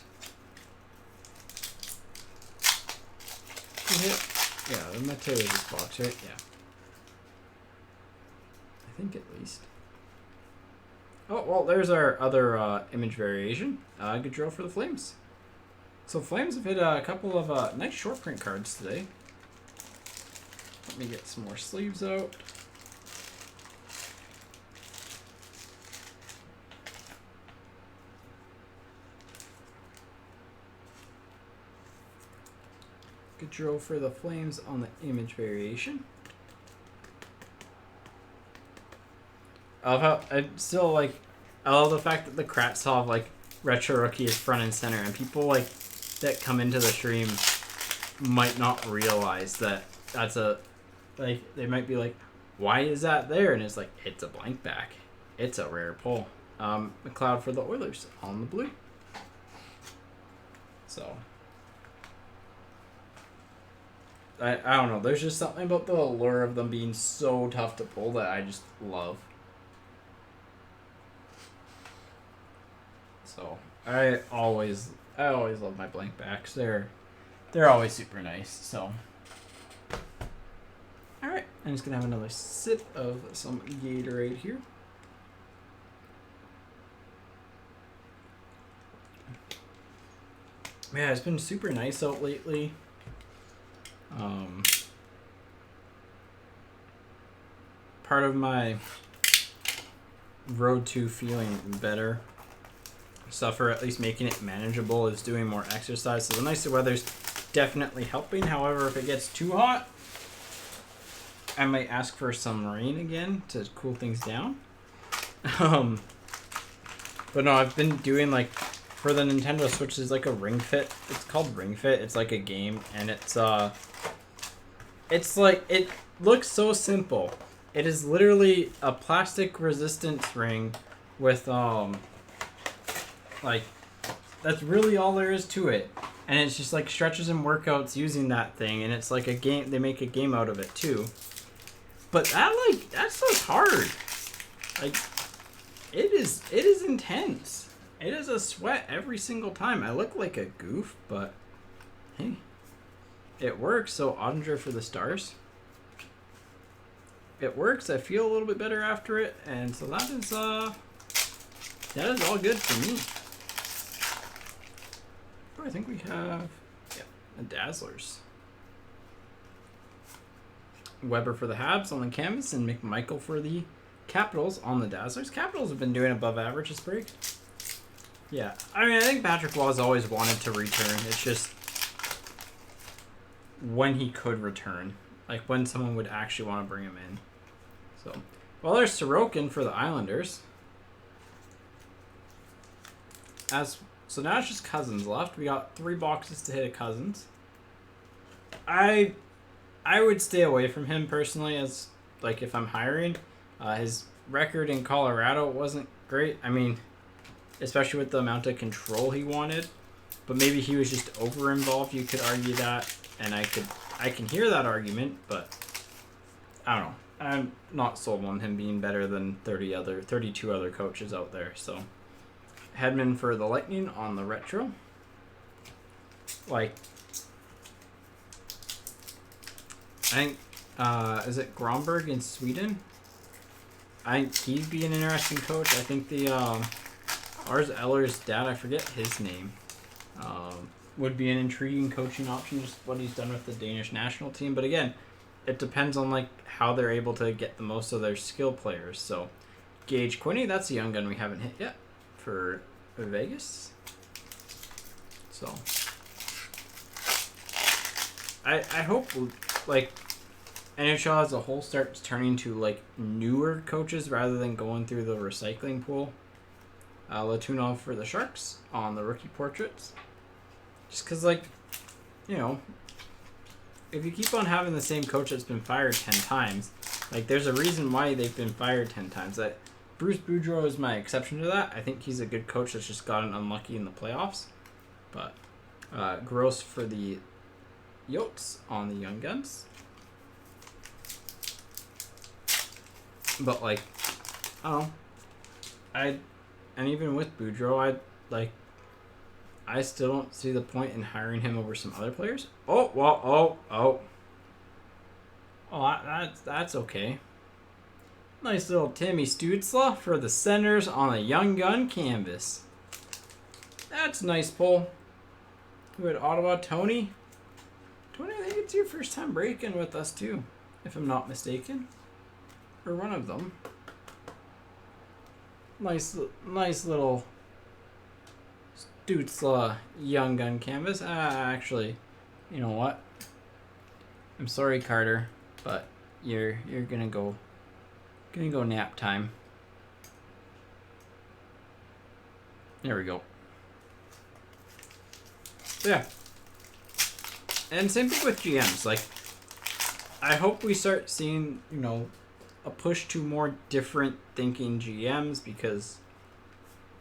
A: Yeah, the Mateo this box, right? Yeah. I think at least. Oh, well, there's our other image variation. Gaudreau for the Flames. So Flames have hit a couple of nice short print cards today. Let me get some more sleeves out. Gaudreau for the Flames on the image variation. I love how I love the fact that the Kravtsov retro rookie is front and center, and people that come into the stream might not realize that that's they might be like, why is that there? And it's it's a blank back. It's a rare pull. McLeod for the Oilers on the blue. So I don't know. There's just something about the allure of them being so tough to pull that I just love. So I always love my blank backs. They're always super nice. So all right, I'm just gonna have another sip of some Gatorade here. Yeah, it's been super nice out lately. Part of my road to feeling better stuff, or at least making it manageable, is doing more exercise. So the nicer weather's definitely helping. However, if it gets too hot, I might ask for some rain again to cool things down. But no, I've been doing for the Nintendo Switch, there's a Ring Fit. It's called Ring Fit. It's like a game, and it looks so simple. It is literally a plastic resistance ring with that's really all there is to it. And it's just stretches and workouts using that thing, and it's a game. They make a game out of it too. But that stuff's hard. It is intense. It is a sweat every single time. I look like a goof, but hey, it works. So Ottinger for the Stars. It works. I feel a little bit better after it, and so that is all good for me. I think we have the Dazzlers. Weber for the Habs on the canvas, and McMichael for the Capitals on the Dazzlers. Capitals have been doing above average this break. Yeah, I mean, I think Patrick Waugh's always wanted to return. It's just when he could return, when someone would actually want to bring him in. So, well, there's Sorokin for the Islanders. So now it's just Cousins left. We got 3 boxes to hit a Cousins. I would stay away from him personally, as if I'm hiring. His record in Colorado wasn't great. I mean, especially with the amount of control he wanted. But maybe he was just over-involved. You could argue that, and I can hear that argument, but I don't know. I'm not sold on him being better than 32 other coaches out there. So, Hedman for the Lightning on the retro. Like, I think, is it Gromberg in Sweden? I think he'd be an interesting coach. I think the Lars Eller's dad, I forget his name, would be an intriguing coaching option. Just what he's done with the Danish national team. But again, it depends on like how they're able to get the most of their skill players. So, Gage Quinney, that's a young gun we haven't hit yet for Vegas. So, I hope like NHL as a whole starts turning to like newer coaches rather than going through the recycling pool. Latunov for the Sharks on the rookie portraits. Just because, like, you know, if you keep on having the same coach that's been fired 10 times, like, there's a reason why they've been fired 10 times. That Bruce Boudreau is my exception to that. I think he's a good coach that's just gotten unlucky in the playoffs. But Gross for the Yotes on the Young Guns. But, like, I don't know. And even with Boudreau, I still don't see the point in hiring him over some other players. Oh, well, oh, that's okay. Nice little Timmy Stutzla for the Senators on a Young Gun canvas. That's a nice pull. Who had Ottawa? Tony? Tony, I think it's your first time breaking with us too, if I'm not mistaken. Or one of them. Nice little Stutzla Young Gun canvas. Actually, you know what? I'm sorry, Carter, but you're gonna go nap time. There we go. Yeah. And same thing with GMs. Like, I hope we start seeing, you know, a push to more different thinking GMs, because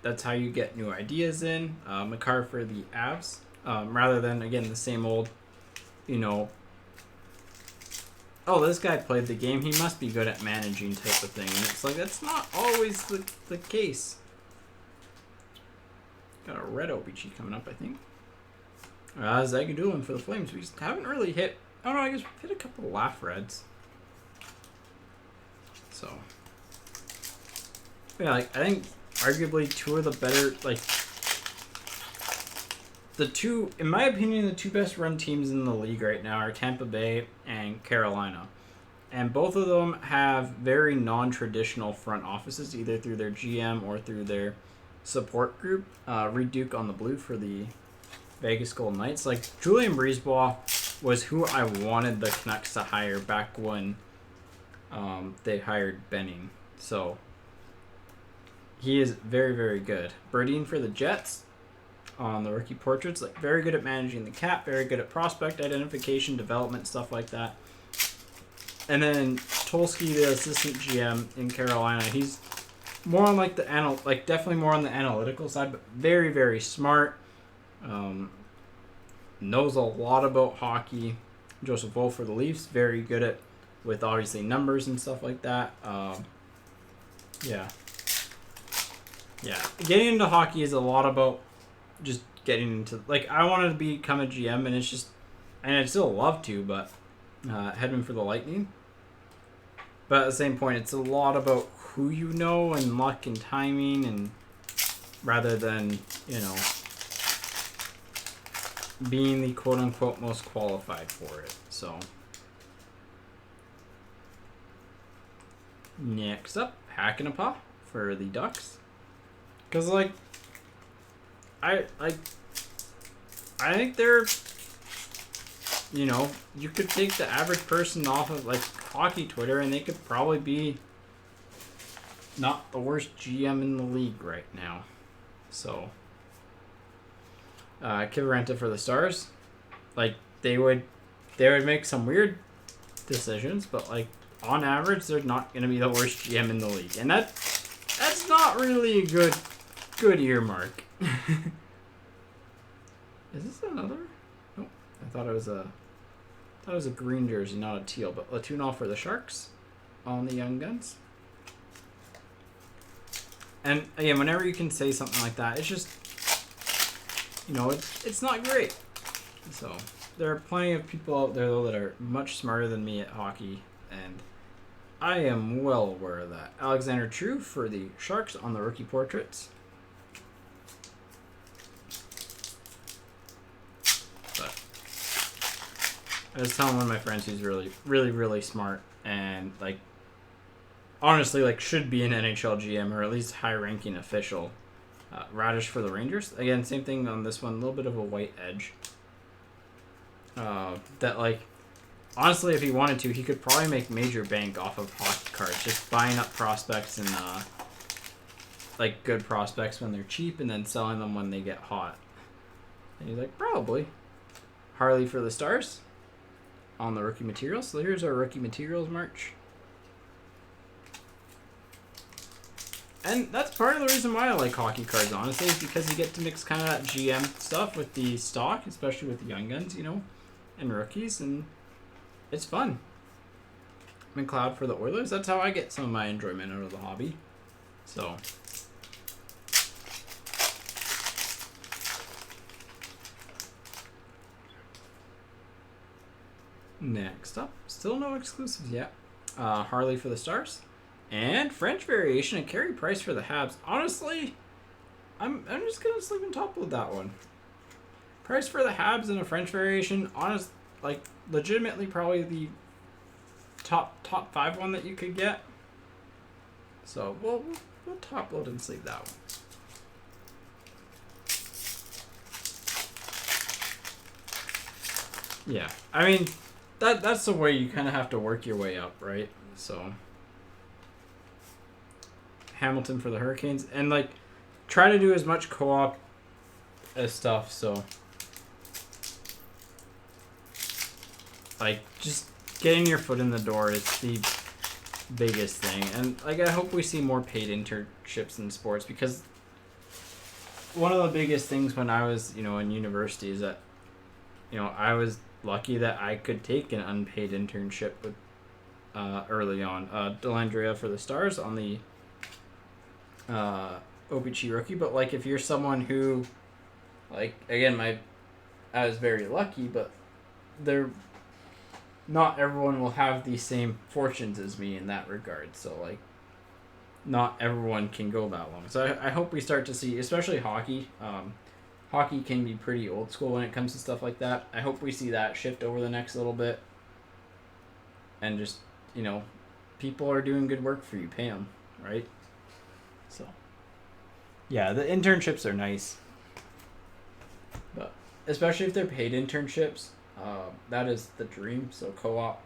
A: that's how you get new ideas in. Makar for the Avs, rather than, again, the same old, you know, oh, this guy played the game, he must be good at managing type of thing. And it's like, that's not always the case. Got a red OBG coming up, I think. Zagadulin for the Flames. We just haven't really hit, I don't know, I guess we've hit a couple of laugh reds. So, yeah, like, I think arguably two of the better, like, the two, in my opinion, the two best run teams in the league right now are Tampa Bay and Carolina. And both of them have very non-traditional front offices, either through their GM or through their support group. Reed Duke on the blue for the Vegas Golden Knights. Like, Julien Brisebois was who I wanted the Canucks to hire back when they hired Benning. So, he is very, very good. Berdine for the Jets on the rookie portraits. Like, very good at managing the cap, very good at prospect identification, development, stuff like that. And then Tolsky, the assistant GM in Carolina, he's more on like definitely more on the analytical side, but very, very smart. Knows a lot about hockey. Joseph Wolf for the Leafs, very good at with obviously numbers and stuff like that. Yeah. Getting into hockey is a lot about just getting into, like, I wanted to become a GM, and it's just, and I'd still love to, but Hedman for the Lightning. But at the same point, it's a lot about who you know and luck and timing, and rather than, you know, being the quote-unquote most qualified for it. So, next up, Hakanapaa for the Ducks. Because, like, I think they're, you know, you could take the average person off of, like, hockey Twitter, and they could probably be not the worst GM in the league right now. So, Kivarenta for the Stars. Like, they would make some weird decisions, but, like, on average, they're not going to be the worst GM in the league. And that's not really a good Good earmark. Is this another? Nope. I thought it was a green jersey, not a teal. But Latunal for the Sharks on the Young Guns. And again, whenever you can say something like that, it's just, it's not great. So there are plenty of people out there though that are much smarter than me at hockey, and I am well aware of that. Alexander True for the Sharks on the rookie portraits. But I was telling one of my friends who's really, really, really smart and honestly should be an NHL GM or at least high-ranking official. Radish for the Rangers. Again, same thing on this one. A little bit of a white edge. Honestly, if he wanted to, he could probably make major bank off of hockey cards, just buying up prospects and good prospects when they're cheap, and then selling them when they get hot. And he's like, probably. Harley for the Stars on the rookie materials. So here's our rookie materials merch. And that's part of the reason why I like hockey cards, honestly, is because you get to mix kind of that GM stuff with the stock, especially with the Young Guns, and rookies, and it's fun. McLeod for the Oilers. That's how I get some of my enjoyment out of the hobby. So, next up, still no exclusives yet. Harley for the Stars. And French variation and Carey Price for the Habs. Honestly, I'm just going to sleep and top load that one. Price for the Habs and a French variation. Legitimately probably the top 5 one that you could get. So we'll top load and sleeve that one. Yeah, I mean, that's the way you kind of have to work your way up, right? So Hamilton for the Hurricanes, and try to do as much co-op as stuff, so just getting your foot in the door is the biggest thing. And I hope we see more paid internships in sports, because one of the biggest things when I was in university is that I was lucky that I could take an unpaid internship with early on. Delandria for the Stars on the OPG rookie. But if you're someone who again, I was very lucky, but not everyone will have the same fortunes as me in that regard. So not everyone can go that long. So I hope we start to see, especially hockey. Hockey can be pretty old school when it comes to stuff like that. I hope we see that shift over the next little bit. And just, people are doing good work for you. Pay them, right? So, yeah, the internships are nice. But especially if they're paid internships, that is the dream. So co-op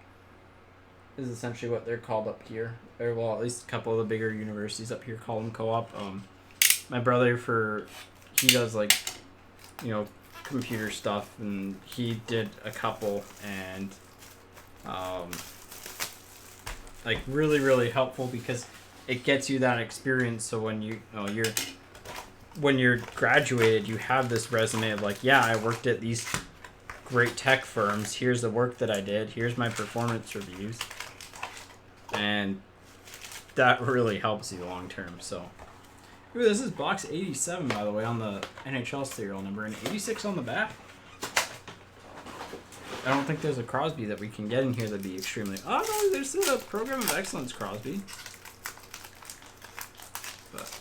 A: is essentially what they're called up here. Or, well, at least a couple of the bigger universities up here call them co-op. My brother, he does computer stuff, and he did a couple, and really, really helpful, because it gets you that experience. So when when you're graduated, you have this resume of yeah, I worked at these great tech firms. Here's the work that I did. Here's my performance reviews, and that really helps you long term. So. Ooh, this is box 87, by the way, on the NHL serial number, and 86 on the back. I don't think there's a Crosby that we can get in here that'd be extremely... Oh, no, there's a Program of Excellence Crosby. But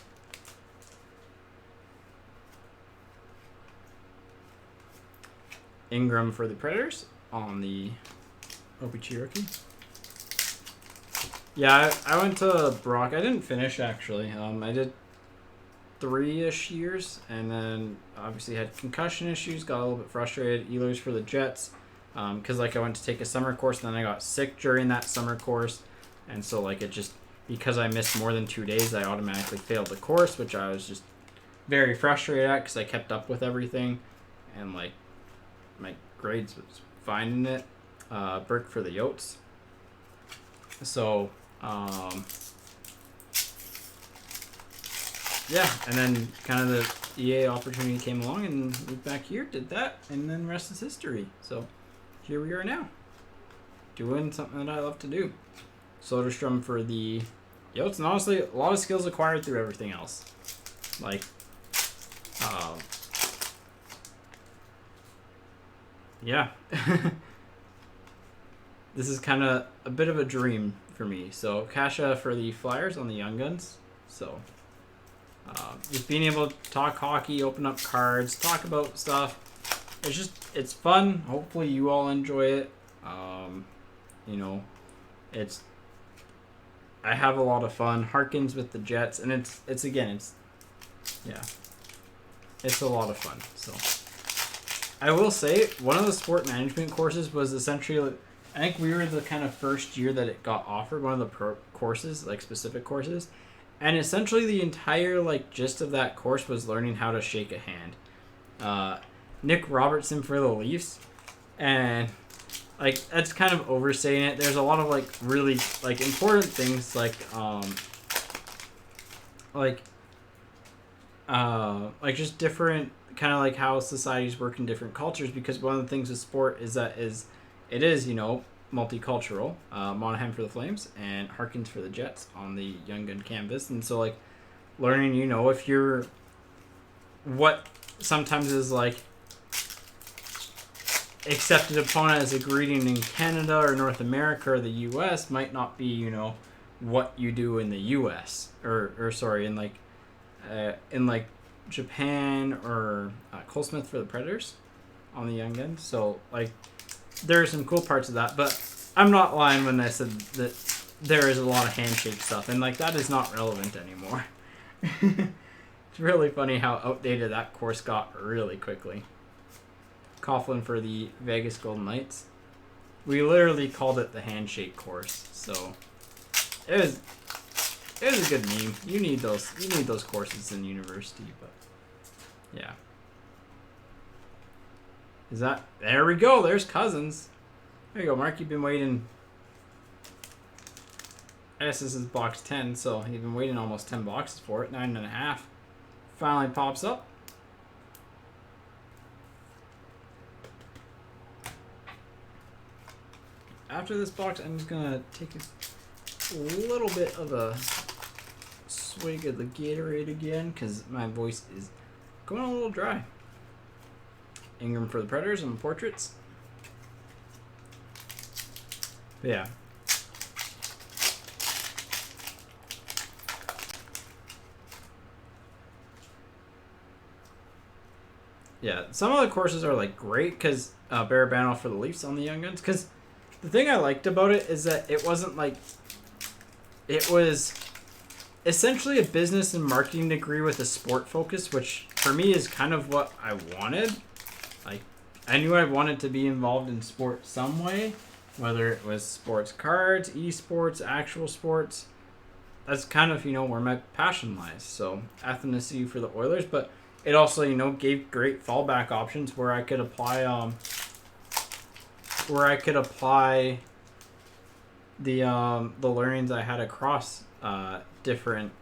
A: Ingram for the Predators on the OPG rookie. Yeah, I went to Brock. I didn't finish, actually. I did 3-ish years, and then obviously had concussion issues, got a little bit frustrated. Ehlers for the Jets, because I went to take a summer course, and then I got sick during that summer course, and so it just, because I missed more than 2 days, I automatically failed the course, which I was just very frustrated at, because I kept up with everything, and my grades was fine in it. Burke for the Yotes. So yeah, and then kind of the EA opportunity came along, and moved back here, did that, and then rest is history. So here we are now, doing something that I love to do. Soderstrom for the Yotes, and honestly, a lot of skills acquired through everything else. Like, yeah. This is kind of a bit of a dream for me. So Kasha for the Flyers on the Young Guns. So just being able to talk hockey, open up cards, talk about stuff. It's fun. Hopefully you all enjoy it. You know, I have a lot of fun. Harkins with the Jets, and it's a lot of fun. So I will say one of the sport management courses was essentially, I think we were the kind of first year that it got offered, one of the courses, like specific courses. And essentially the entire like gist of that course was learning how to shake a hand. Nick Robertson for the Leafs. And like that's kind of oversaying it. There's a lot of like really like important things like just different kind of like how societies work in different cultures, because one of the things with sport is that it is, you know, multicultural. Monahan for the Flames and Harkins for the Jets on the Young Gun canvas. And so like learning, you know, if you're what sometimes is like accepted upon as a greeting in Canada or North America or the US might not be, you know, what you do in the US or sorry, in like Japan or Cole Smith for the Predators on the Young Guns. So like there are some cool parts of that, but I'm not lying when I said that there is a lot of handshake stuff, and like that is not relevant anymore. It's really funny how outdated that course got really quickly. Coughlin for the Vegas Golden Knights. We literally called it the handshake course, so it was a good meme. You need those courses in university, but yeah. There we go, there's Cousins. There you go, Mark, you've been waiting. I guess this is box 10, so you've been waiting almost 10 boxes for it. 9.5. Finally pops up. After this box, I'm just gonna take a little bit of a swig of the Gatorade again, because my voice is going a little dry. Ingram for the Predators on the portraits. But yeah. Yeah, some of the courses are like great because Barabano for the Leafs on the Young Guns. Because the thing I liked about it is that it wasn't like, it was essentially a business and marketing degree with a sport focus, which for me is kind of what I wanted. Like, I knew I wanted to be involved in sport some way, whether it was sports cards, esports, actual sports. That's kind of, you know, where my passion lies. So ethnicity for the Oilers, but it also, you know, gave great fallback options where I could apply the learnings I had across different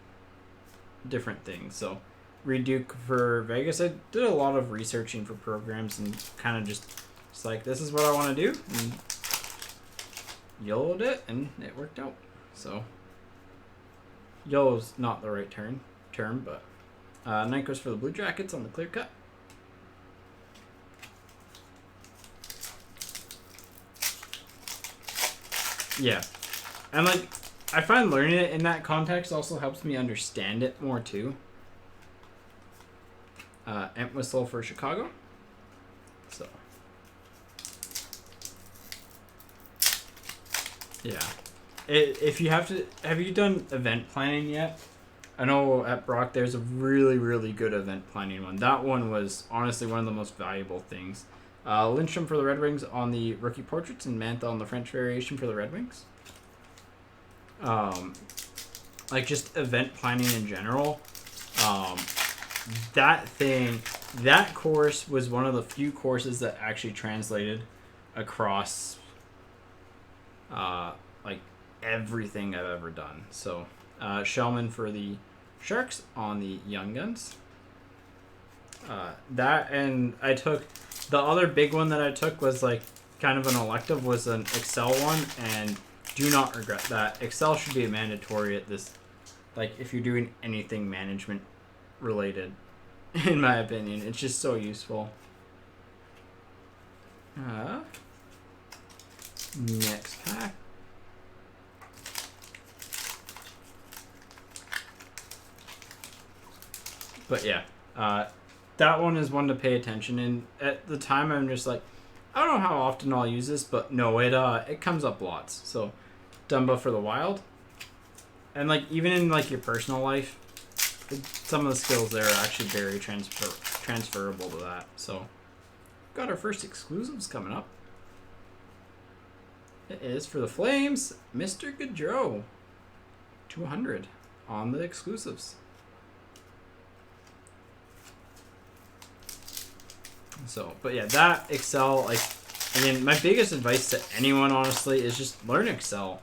A: things. So Reed Duke for Vegas, I did a lot of researching for programs and kind of just like, this is what I want to do, and YOLO'd it, and it worked out. So YOLO's not the right term, but Nyquist for the Blue Jackets on the clear cut. Yeah. And like, I find learning it in that context also helps me understand it more too. Entwistle for Chicago. So. Yeah. If you have you done event planning yet? I know at Brock there's a really, really good event planning one. That one was honestly one of the most valuable things. Lindstrom for the Red Wings on the rookie portraits, and Mantha on the French variation for the Red Wings. Like just event planning in general. That course was one of the few courses that actually translated across like everything I've ever done. So Shellman for the Sharks on the Young Guns. That, and I took the other big one that I took was like kind of an elective, was an Excel one, and do not regret that. Excel should be mandatory at this, like if you're doing anything management related, in my opinion. It's just so useful. Next pack. But yeah, that one is one to pay attention. And at the time, I'm just like, I don't know how often I'll use this, but no, it comes up lots. So, Dumbo for the wild, and like even in like your personal life, some of the skills there are actually very transferable to that. So, got our first exclusives coming up. It is for the Flames, Mr. Gaudreau, 200 on the exclusives. So, but yeah, that Excel, like, again, my biggest advice to anyone, honestly, is just learn Excel.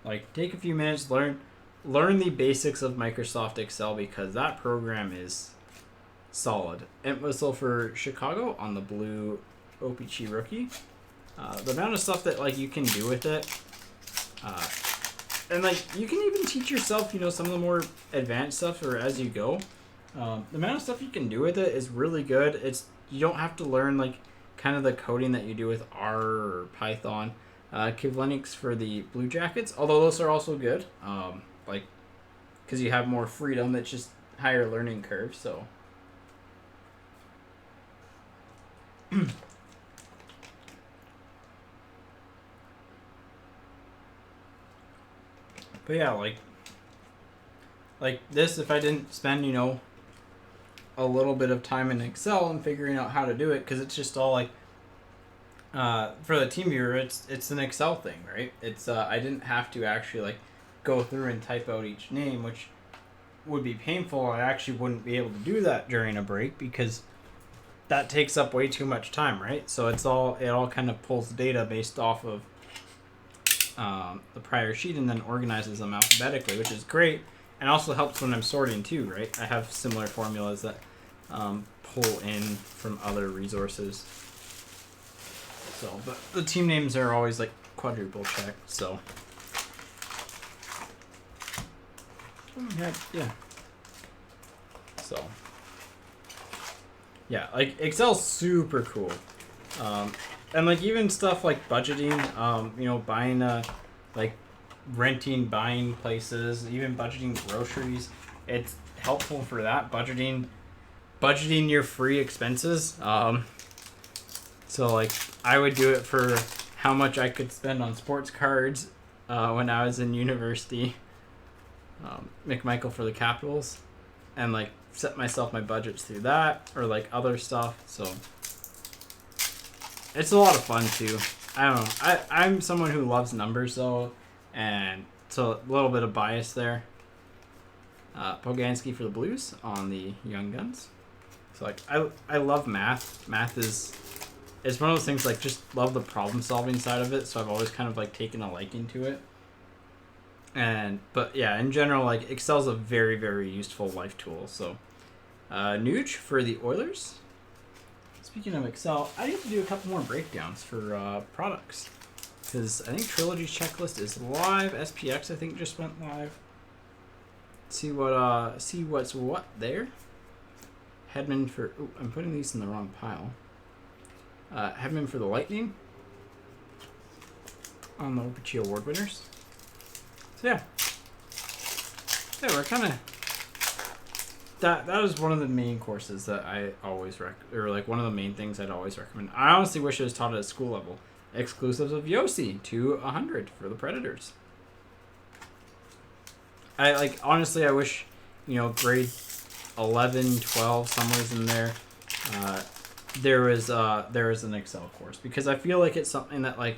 A: Like, take a few minutes, learn the basics of Microsoft Excel, because that program is solid. And whistle for Chicago on the blue OPG rookie. The amount of stuff that, like, you can do with it. And, like, you can even teach yourself, you know, some of the more advanced stuff or as you go. The amount of stuff you can do with it is really good. You don't have to learn, like, kind of the coding that you do with R or Python. Kivlenix for the Blue Jackets, although those are also good. Like, because you have more freedom, it's just higher learning curve, so. But yeah, like this, if I didn't spend, you know, a little bit of time in Excel and figuring out how to do it, because it's just all like, for the team viewer, it's an Excel thing, right? It's I didn't have to actually like go through and type out each name, which would be painful. I actually wouldn't be able to do that during a break because that takes up way too much time, right? So it all kind of pulls data based off of the prior sheet and then organizes them alphabetically, which is great, and also helps when I'm sorting too, right? I have similar formulas that pull in from other resources. So, but the team names are always like quadruple checked, so. Yeah. So. Yeah, like Excel's super cool. And like even stuff like budgeting, you know, buying like renting, buying places, even budgeting groceries, it's helpful for that. Budgeting your free expenses. So like I would do it for how much I could spend on sports cards when I was in university. McMichael for the Capitals, and like set myself my budgets through that or like other stuff. So it's a lot of fun too. I don't know. I'm someone who loves numbers though, and so a little bit of bias there. Poganski for the Blues on the Young Guns. So like I love math. Math it's one of those things, like, just love the problem solving side of it, so I've always kind of like taken a liking to it. But yeah, in general, like Excel's a very, very useful life tool. So Nuge for the Oilers. Speaking of Excel, I need to do a couple more breakdowns for products, because I think Trilogy's checklist is live. SPX I think just went live. See what's what there. Hedman for I'm putting these in the wrong pile. Hedman for the Lightning on the OPG award winners. So yeah, we're kind of that was one of the main courses that I always or like one of the main things I'd always recommend. I honestly wish it was taught at school level. Exclusives of Yossi to 100 for the Predators. I wish, you know, grade 11, 12, somewhere's in there, there was an Excel course, because I feel like it's something that like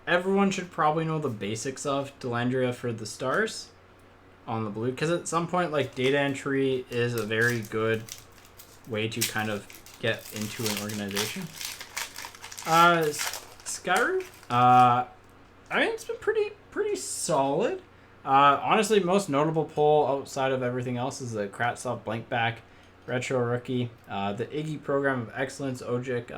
A: everyone should probably know the basics of. Delandria for the Stars on the blue, because at some point like data entry is a very good way to kind of get into an organization. Skyrim, I mean, it's been pretty solid. Honestly, most notable pull outside of everything else is the Kratzov blank back retro rookie, the Iggy program of excellence, Ojic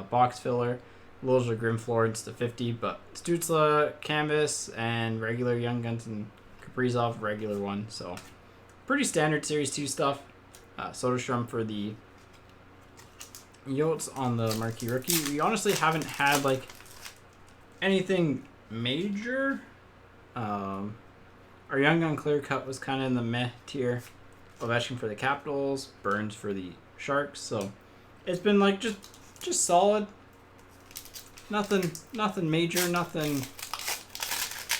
A: box filler, Lilja Grim Florence to 50, but Stutzla canvas and regular Young Guns and Kaprizov regular one. So pretty standard Series 2 stuff. Soderstrom for the Yotes on the marquee rookie. We honestly haven't had like anything major. Our Young Gun clear cut was kind of in the meh tier. Ovechkin for the Capitals, Burns for the Sharks. So it's been like just solid. Nothing major. Nothing.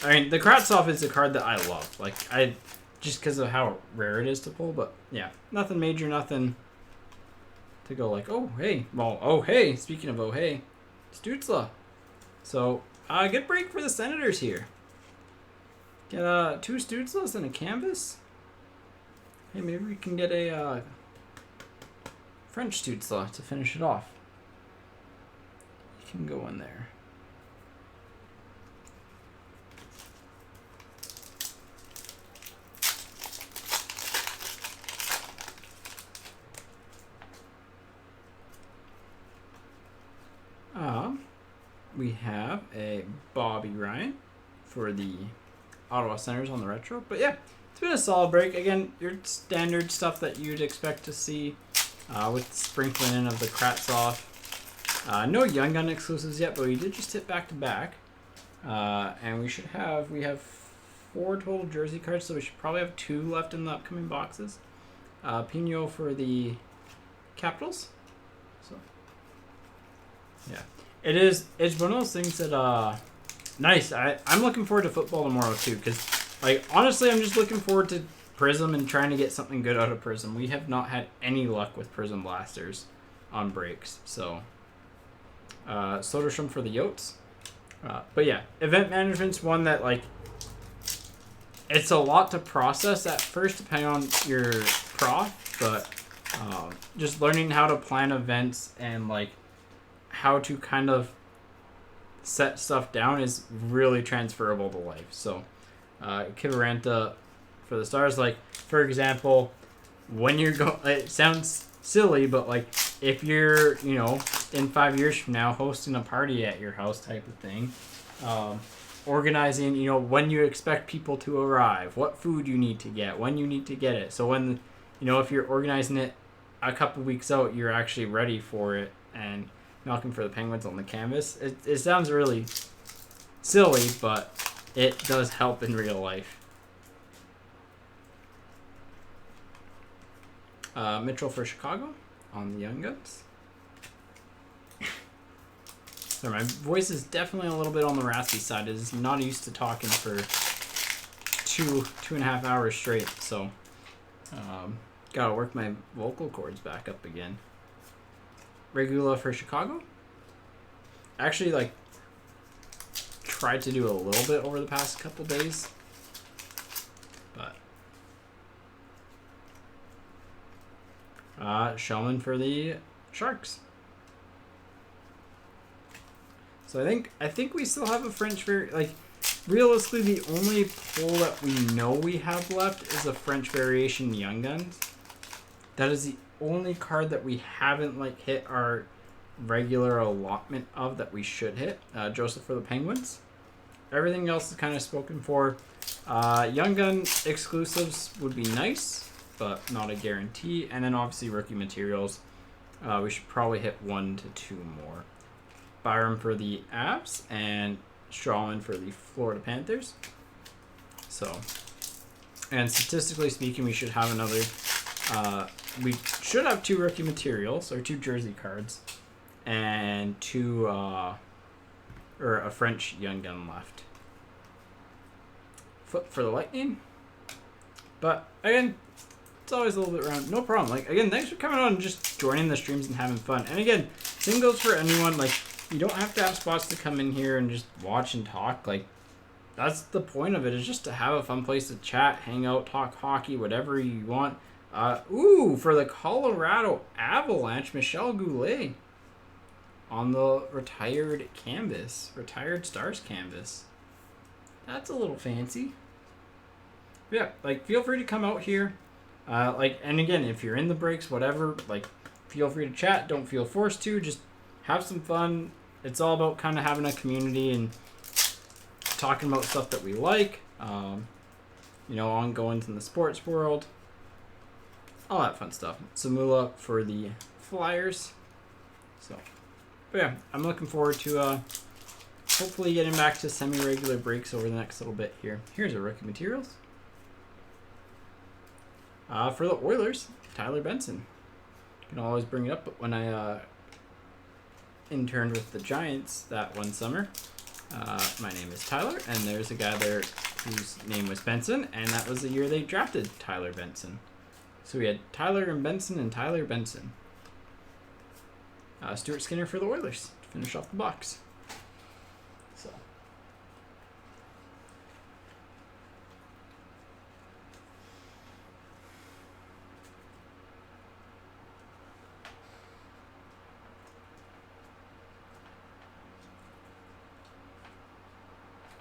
A: I mean, the Kratzov is a card that I love. Like I, just because of how rare it is to pull. But yeah, nothing major. Nothing to go like, oh hey, well, oh hey. Speaking of oh hey, Stutzla. So good break for the Senators here. Get 2 Stutzlas and a canvas. Hey, maybe we can get a French Stutzla to finish it off. You can go in there. We have a Bobby Ryan for the Ottawa Senators on the retro. But yeah, it's been a solid break. Again, your standard stuff that you'd expect to see with the sprinkling in of the Kratzov. No Young Gun exclusives yet, but we did just hit back to back. And we have 4 total jersey cards, so we should probably have 2 left in the upcoming boxes. Pino for the Capitals. So yeah. It's one of those things that nice. I'm looking forward to football tomorrow too, because like honestly I'm just looking forward to Prism and trying to get something good out of Prism. We have not had any luck with Prism blasters on breaks. So Soderstrom for the Yotes. But yeah, event management's one that like it's a lot to process at first depending on your prof, but just learning how to plan events and like how to kind of set stuff down is really transferable to life. So Kivaranta for the Stars, like for example, when you're it sounds silly, but like if you're in 5 years from now hosting a party at your house type of thing, organizing when you expect people to arrive, what food you need to get, when you need to get it, so when if you're organizing it a couple weeks out, you're actually ready for it. And Malcolm for the Penguins on the canvas. It sounds really silly, but it does help in real life. Mitchell for Chicago on the Young Guns. So my voice is definitely a little bit on the raspy side. I'm not used to talking for 2.5 hours straight, so gotta work my vocal cords back up again. Regula for Chicago. Actually, like, tried to do a little bit over the past couple days, but Shellman for the Sharks. So I think we still have a French realistically the only pull that we know we have left is a French variation Young Guns. That is the only card that we haven't hit our regular allotment of that we should hit. Joseph for the Penguins. Everything else is kind of spoken for. Young Gun exclusives would be nice, but not a guarantee. And then obviously rookie materials. We should probably hit 1 to 2 more. Byram for the Avs and Strawman for the Florida Panthers. So, and statistically speaking, we should have another. We should have 2 rookie materials or 2 jersey cards, and 2 or a French Young Gun left. Flip for the Lightning. But again, it's always a little bit around. No problem. Again, thanks for coming on and just joining the streams and having fun. And again, same goes for anyone. You don't have to have spots to come in here and just watch and talk. That's the point of it, is just to have a fun place to chat, hang out, talk hockey, whatever you want. For the Colorado Avalanche, Michel Goulet on the retired Stars canvas. That's a little fancy. Yeah, like feel free to come out here. And again, if you're in the breaks, whatever, like feel free to chat. Don't feel forced to. Just have some fun. It's all about kind of having a community and talking about stuff that we like. Ongoings in the sports world. All that fun stuff. Samula for the Flyers. So, but yeah, I'm looking forward to hopefully getting back to semi-regular breaks over the next little bit here. Here's our rookie materials. For the Oilers, Tyler Benson. You can always bring it up, but when I interned with the Giants that one summer, my name is Tyler, and there's a guy there whose name was Benson, and that was the year they drafted Tyler Benson. So we had Tyler and Tyler Benson. Stuart Skinner for the Oilers to finish off the box. So.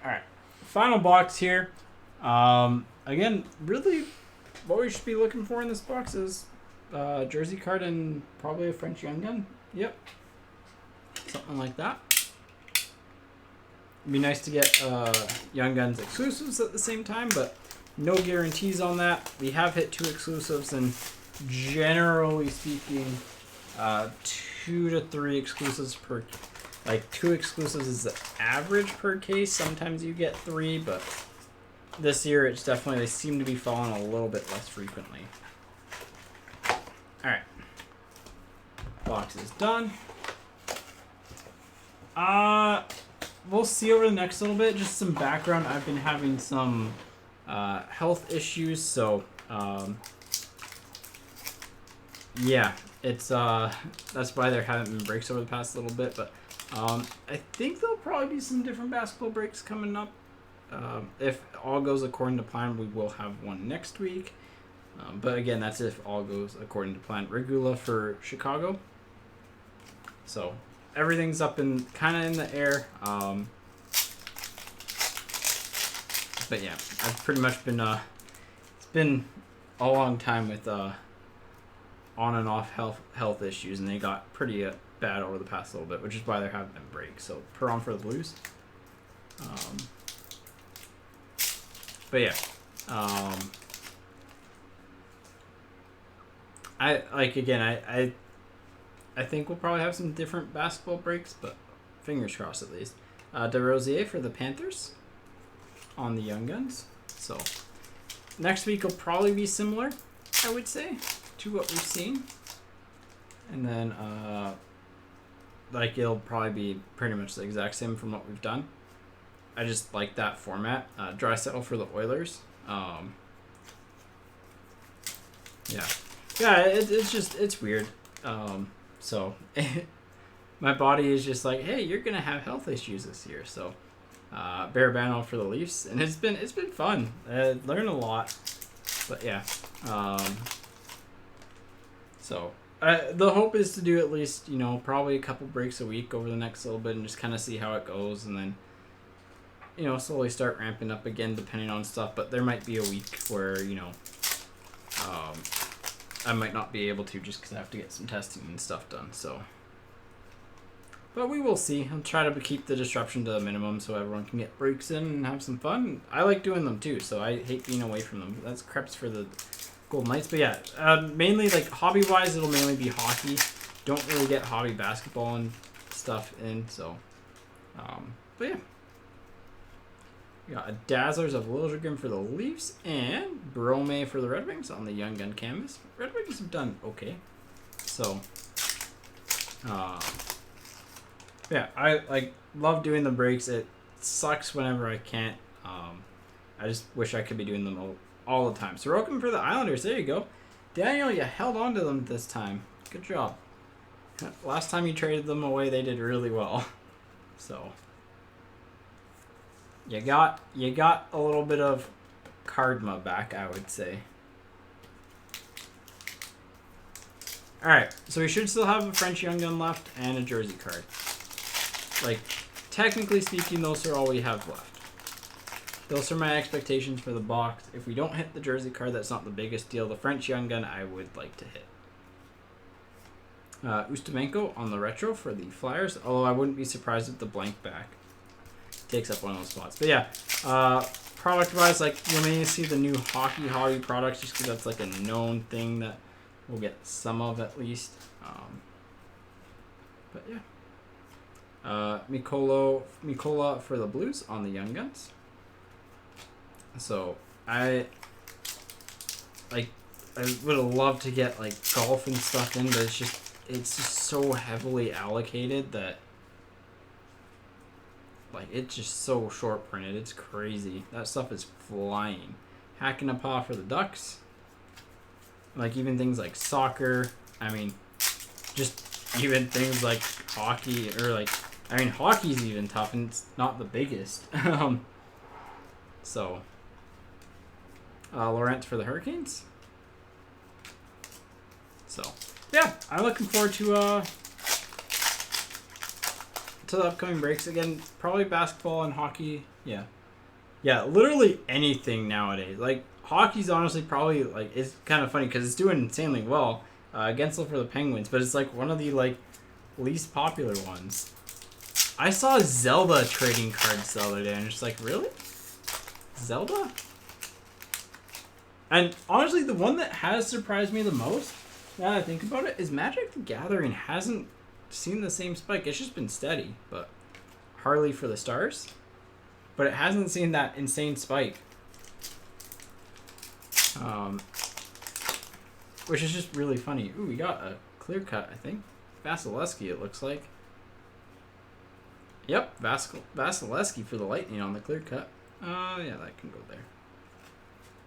A: All right, final box here. Again, really, what we should be looking for in this box is jersey card and probably a French Young Gun. Yep, something like that. It'd be nice to get Young Guns exclusives at the same time, but no guarantees on that. We have hit 2 exclusives, and generally speaking, 2 to 3 exclusives per. Like 2 exclusives is the average per case. Sometimes you get 3, but this year it's definitely, they seem to be falling a little bit less frequently. Alright. Box is done. We'll see over the next little bit. Just some background. I've been having some health issues, so yeah, it's that's why there haven't been breaks over the past little bit, but I think there'll probably be some different basketball breaks coming up. If all goes according to plan, we will have one next week. But again, that's if all goes according to plan. Regula for Chicago. So everything's up in kind of in the air. But yeah, I've pretty much been it's been a long time with on and off health issues, and they got pretty bad over the past little bit, which is why there haven't been breaks. So per on for the Blues. But yeah, I think we'll probably have some different basketball breaks, but fingers crossed at least. DeRosier for the Panthers on the Young Guns. So next week will probably be similar, I would say, to what we've seen. And then it'll probably be pretty much the exact same from what we've done. I just like that format. Draisaitl for the Oilers. It's weird. So my body is just like, hey, you're gonna have health issues this year. So Barabano for the Leafs, and it's been fun. Learned a lot, but yeah. So the hope is to do at least probably a couple breaks a week over the next little bit, and just kind of see how it goes, and then slowly start ramping up again depending on stuff. But there might be a week where I might not be able to just because I have to get some testing and stuff done. So, but we will see. I'll try to keep the disruption to a minimum so everyone can get breaks in and have some fun. I like doing them too, so I hate being away from them. That's Krebs for the Golden Knights. But yeah, mainly like hobby wise, it'll mainly be hockey. Don't really get hobby basketball and stuff in. So, but yeah. We got a Dazzlers of Liljegren for the Leafs and Brome for the Red Wings on the Young Gun canvas. Red Wings have done okay. So, yeah, I love doing the breaks. It sucks whenever I can't. I just wish I could be doing them all the time. Sorokin for the Islanders. There you go. Daniel, you held on to them this time. Good job. Last time you traded them away, they did really well. So, you got a little bit of karma back, I would say. Alright, so we should still have a French Young Gun left and a jersey card. Like, technically speaking, those are all we have left. those are my expectations for the box. If we don't hit the jersey card, that's not the biggest deal. The French Young Gun, I would like to hit. Ustimenko on the retro for the Flyers, although I wouldn't be surprised if the blank back takes up one of those spots. But yeah, product-wise, like, you may see the new hockey hobby products just because that's like a known thing that we'll get some of at least. But yeah. Mikola for the Blues on the Young Guns. So I would have loved to get like golf and stuff in, but it's just so heavily allocated that like it's just so short printed. It's crazy. That stuff is flying. Hacking a paw for the Ducks. Like even things like soccer. I mean, just even things like hockey or like, I mean, hockey's even tough and it's not the biggest. So, Laurent for the Hurricanes. So, yeah, I'm looking forward to the upcoming breaks again. Probably basketball and hockey. Yeah, literally anything nowadays. Like hockey's honestly probably like it's kind of funny because it's doing insanely well. Gensel for the Penguins, but it's like one of the like least popular ones. I saw Zelda trading cards the other day, and it's like, really? Zelda? And honestly, the one that has surprised me the most, now that I think about it, is Magic the Gathering hasn't seen the same spike. It's just been steady, but Harley for the Stars, but it hasn't seen that insane spike. Which is just really funny. Ooh, we got a clear cut, I think. Vasilevsky, it looks like. Yep, Vasilevsky for the Lightning on the clear cut. Yeah, that can go there.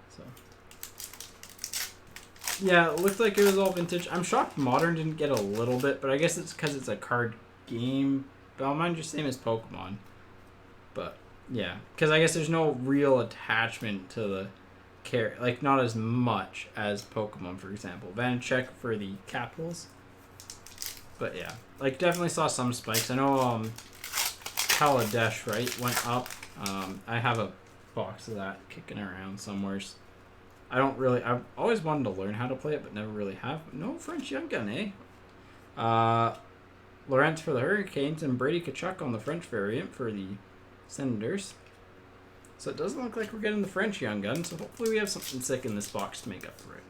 A: So. Yeah, it looked like it was all vintage. I'm shocked Modern didn't get a little bit, but I guess it's because it's a card game. But mine just same as Pokemon. But, yeah. Because I guess there's no real attachment to the like not as much as Pokemon, for example. Vanacek for the Capitals. But yeah, like definitely saw some spikes. I know Kaladesh, right, went up. I have a box of that kicking around somewhere. I've always wanted to learn how to play it, but never really have. No French Young Gun, eh? Laurent for the Hurricanes and Brady Tkachuk on the French variant for the Senators. So it doesn't look like we're getting the French Young Gun, so hopefully we have something sick in this box to make up for it.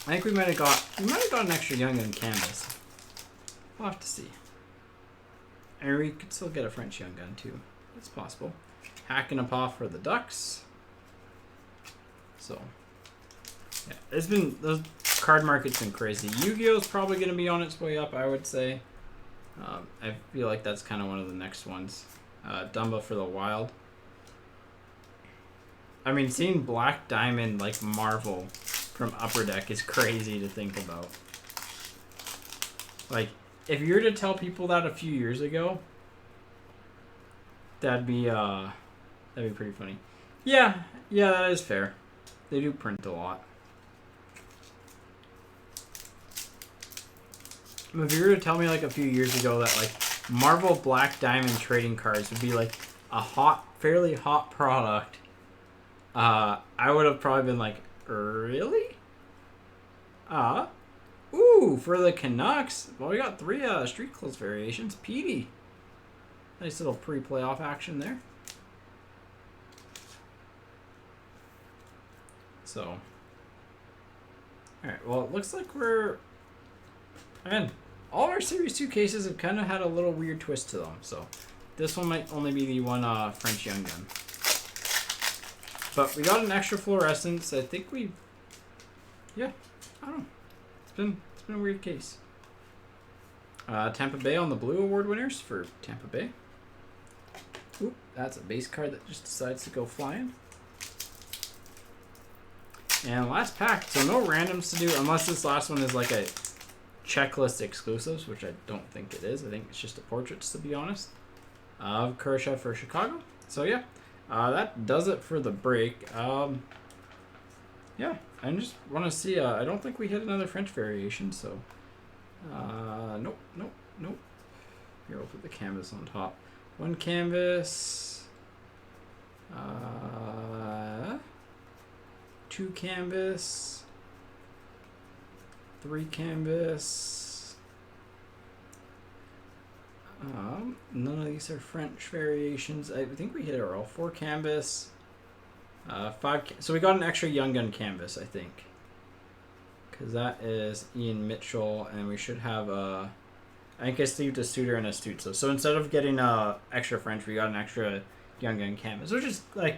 A: I think we might have got an extra Young Gun canvas. We'll have to see. And we could still get a French Young Gun too. It's possible. Hacking a paw for the Ducks. So yeah, the card market's been crazy. Yu-Gi-Oh's probably gonna be on its way up, I would say. I feel like that's kind of one of the next ones. Dumba for the Wild. I mean, seeing Black Diamond like Marvel from Upper Deck is crazy to think about. Like, if you were to tell people that a few years ago, that'd be pretty funny. Yeah, that is fair. They do print a lot. If you were to tell me like a few years ago that like Marvel Black Diamond trading cards would be like a fairly hot product, I would have probably been like, really? Ooh, for the Canucks. Well, we got 3 Street Clothes variations. Petey. Nice little pre-playoff action there. So. Alright, well, it looks like all our Series 2 cases have kind of had a little weird twist to them. So, this one might only be the one French Young Gun. But we got an extra fluorescence. I think I don't know. It's been a weird case. Tampa Bay on the blue award winners for Tampa Bay. Oop, that's a base card that just decides to go flying. And last pack, so no randoms to do unless this last one is like a checklist exclusives, which I don't think it is. I think it's just a portraits, to be honest. Kershaw for Chicago. So yeah. That does it for the break. Yeah, I just want to see. I don't think we hit another French variation, so. Nope. Here, we'll put the canvas on top. One canvas. 2 canvas, 3 canvas. None of these are French variations. I think we hit our all 4 canvas. 5. So we got an extra Young Gun canvas, I think, because that is Ian Mitchell, and we should have I think I saved a Suitor and a Stutz. So instead of getting extra French, we got an extra Young Gun canvas, which is like,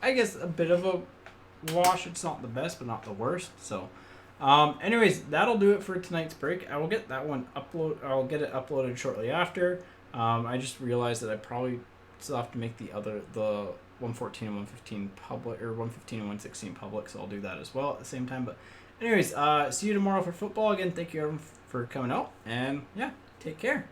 A: I guess, a bit of a wash. It's not the best, but not the worst. So, anyways, that'll do it for tonight's break. I will get that one I'll get it uploaded shortly after. I just realized that I probably still have to make the 114 and 115 public, or 115 and 116 public. So I'll do that as well at the same time. But anyways, see you tomorrow for football again. Thank you everyone for coming out, and yeah, take care.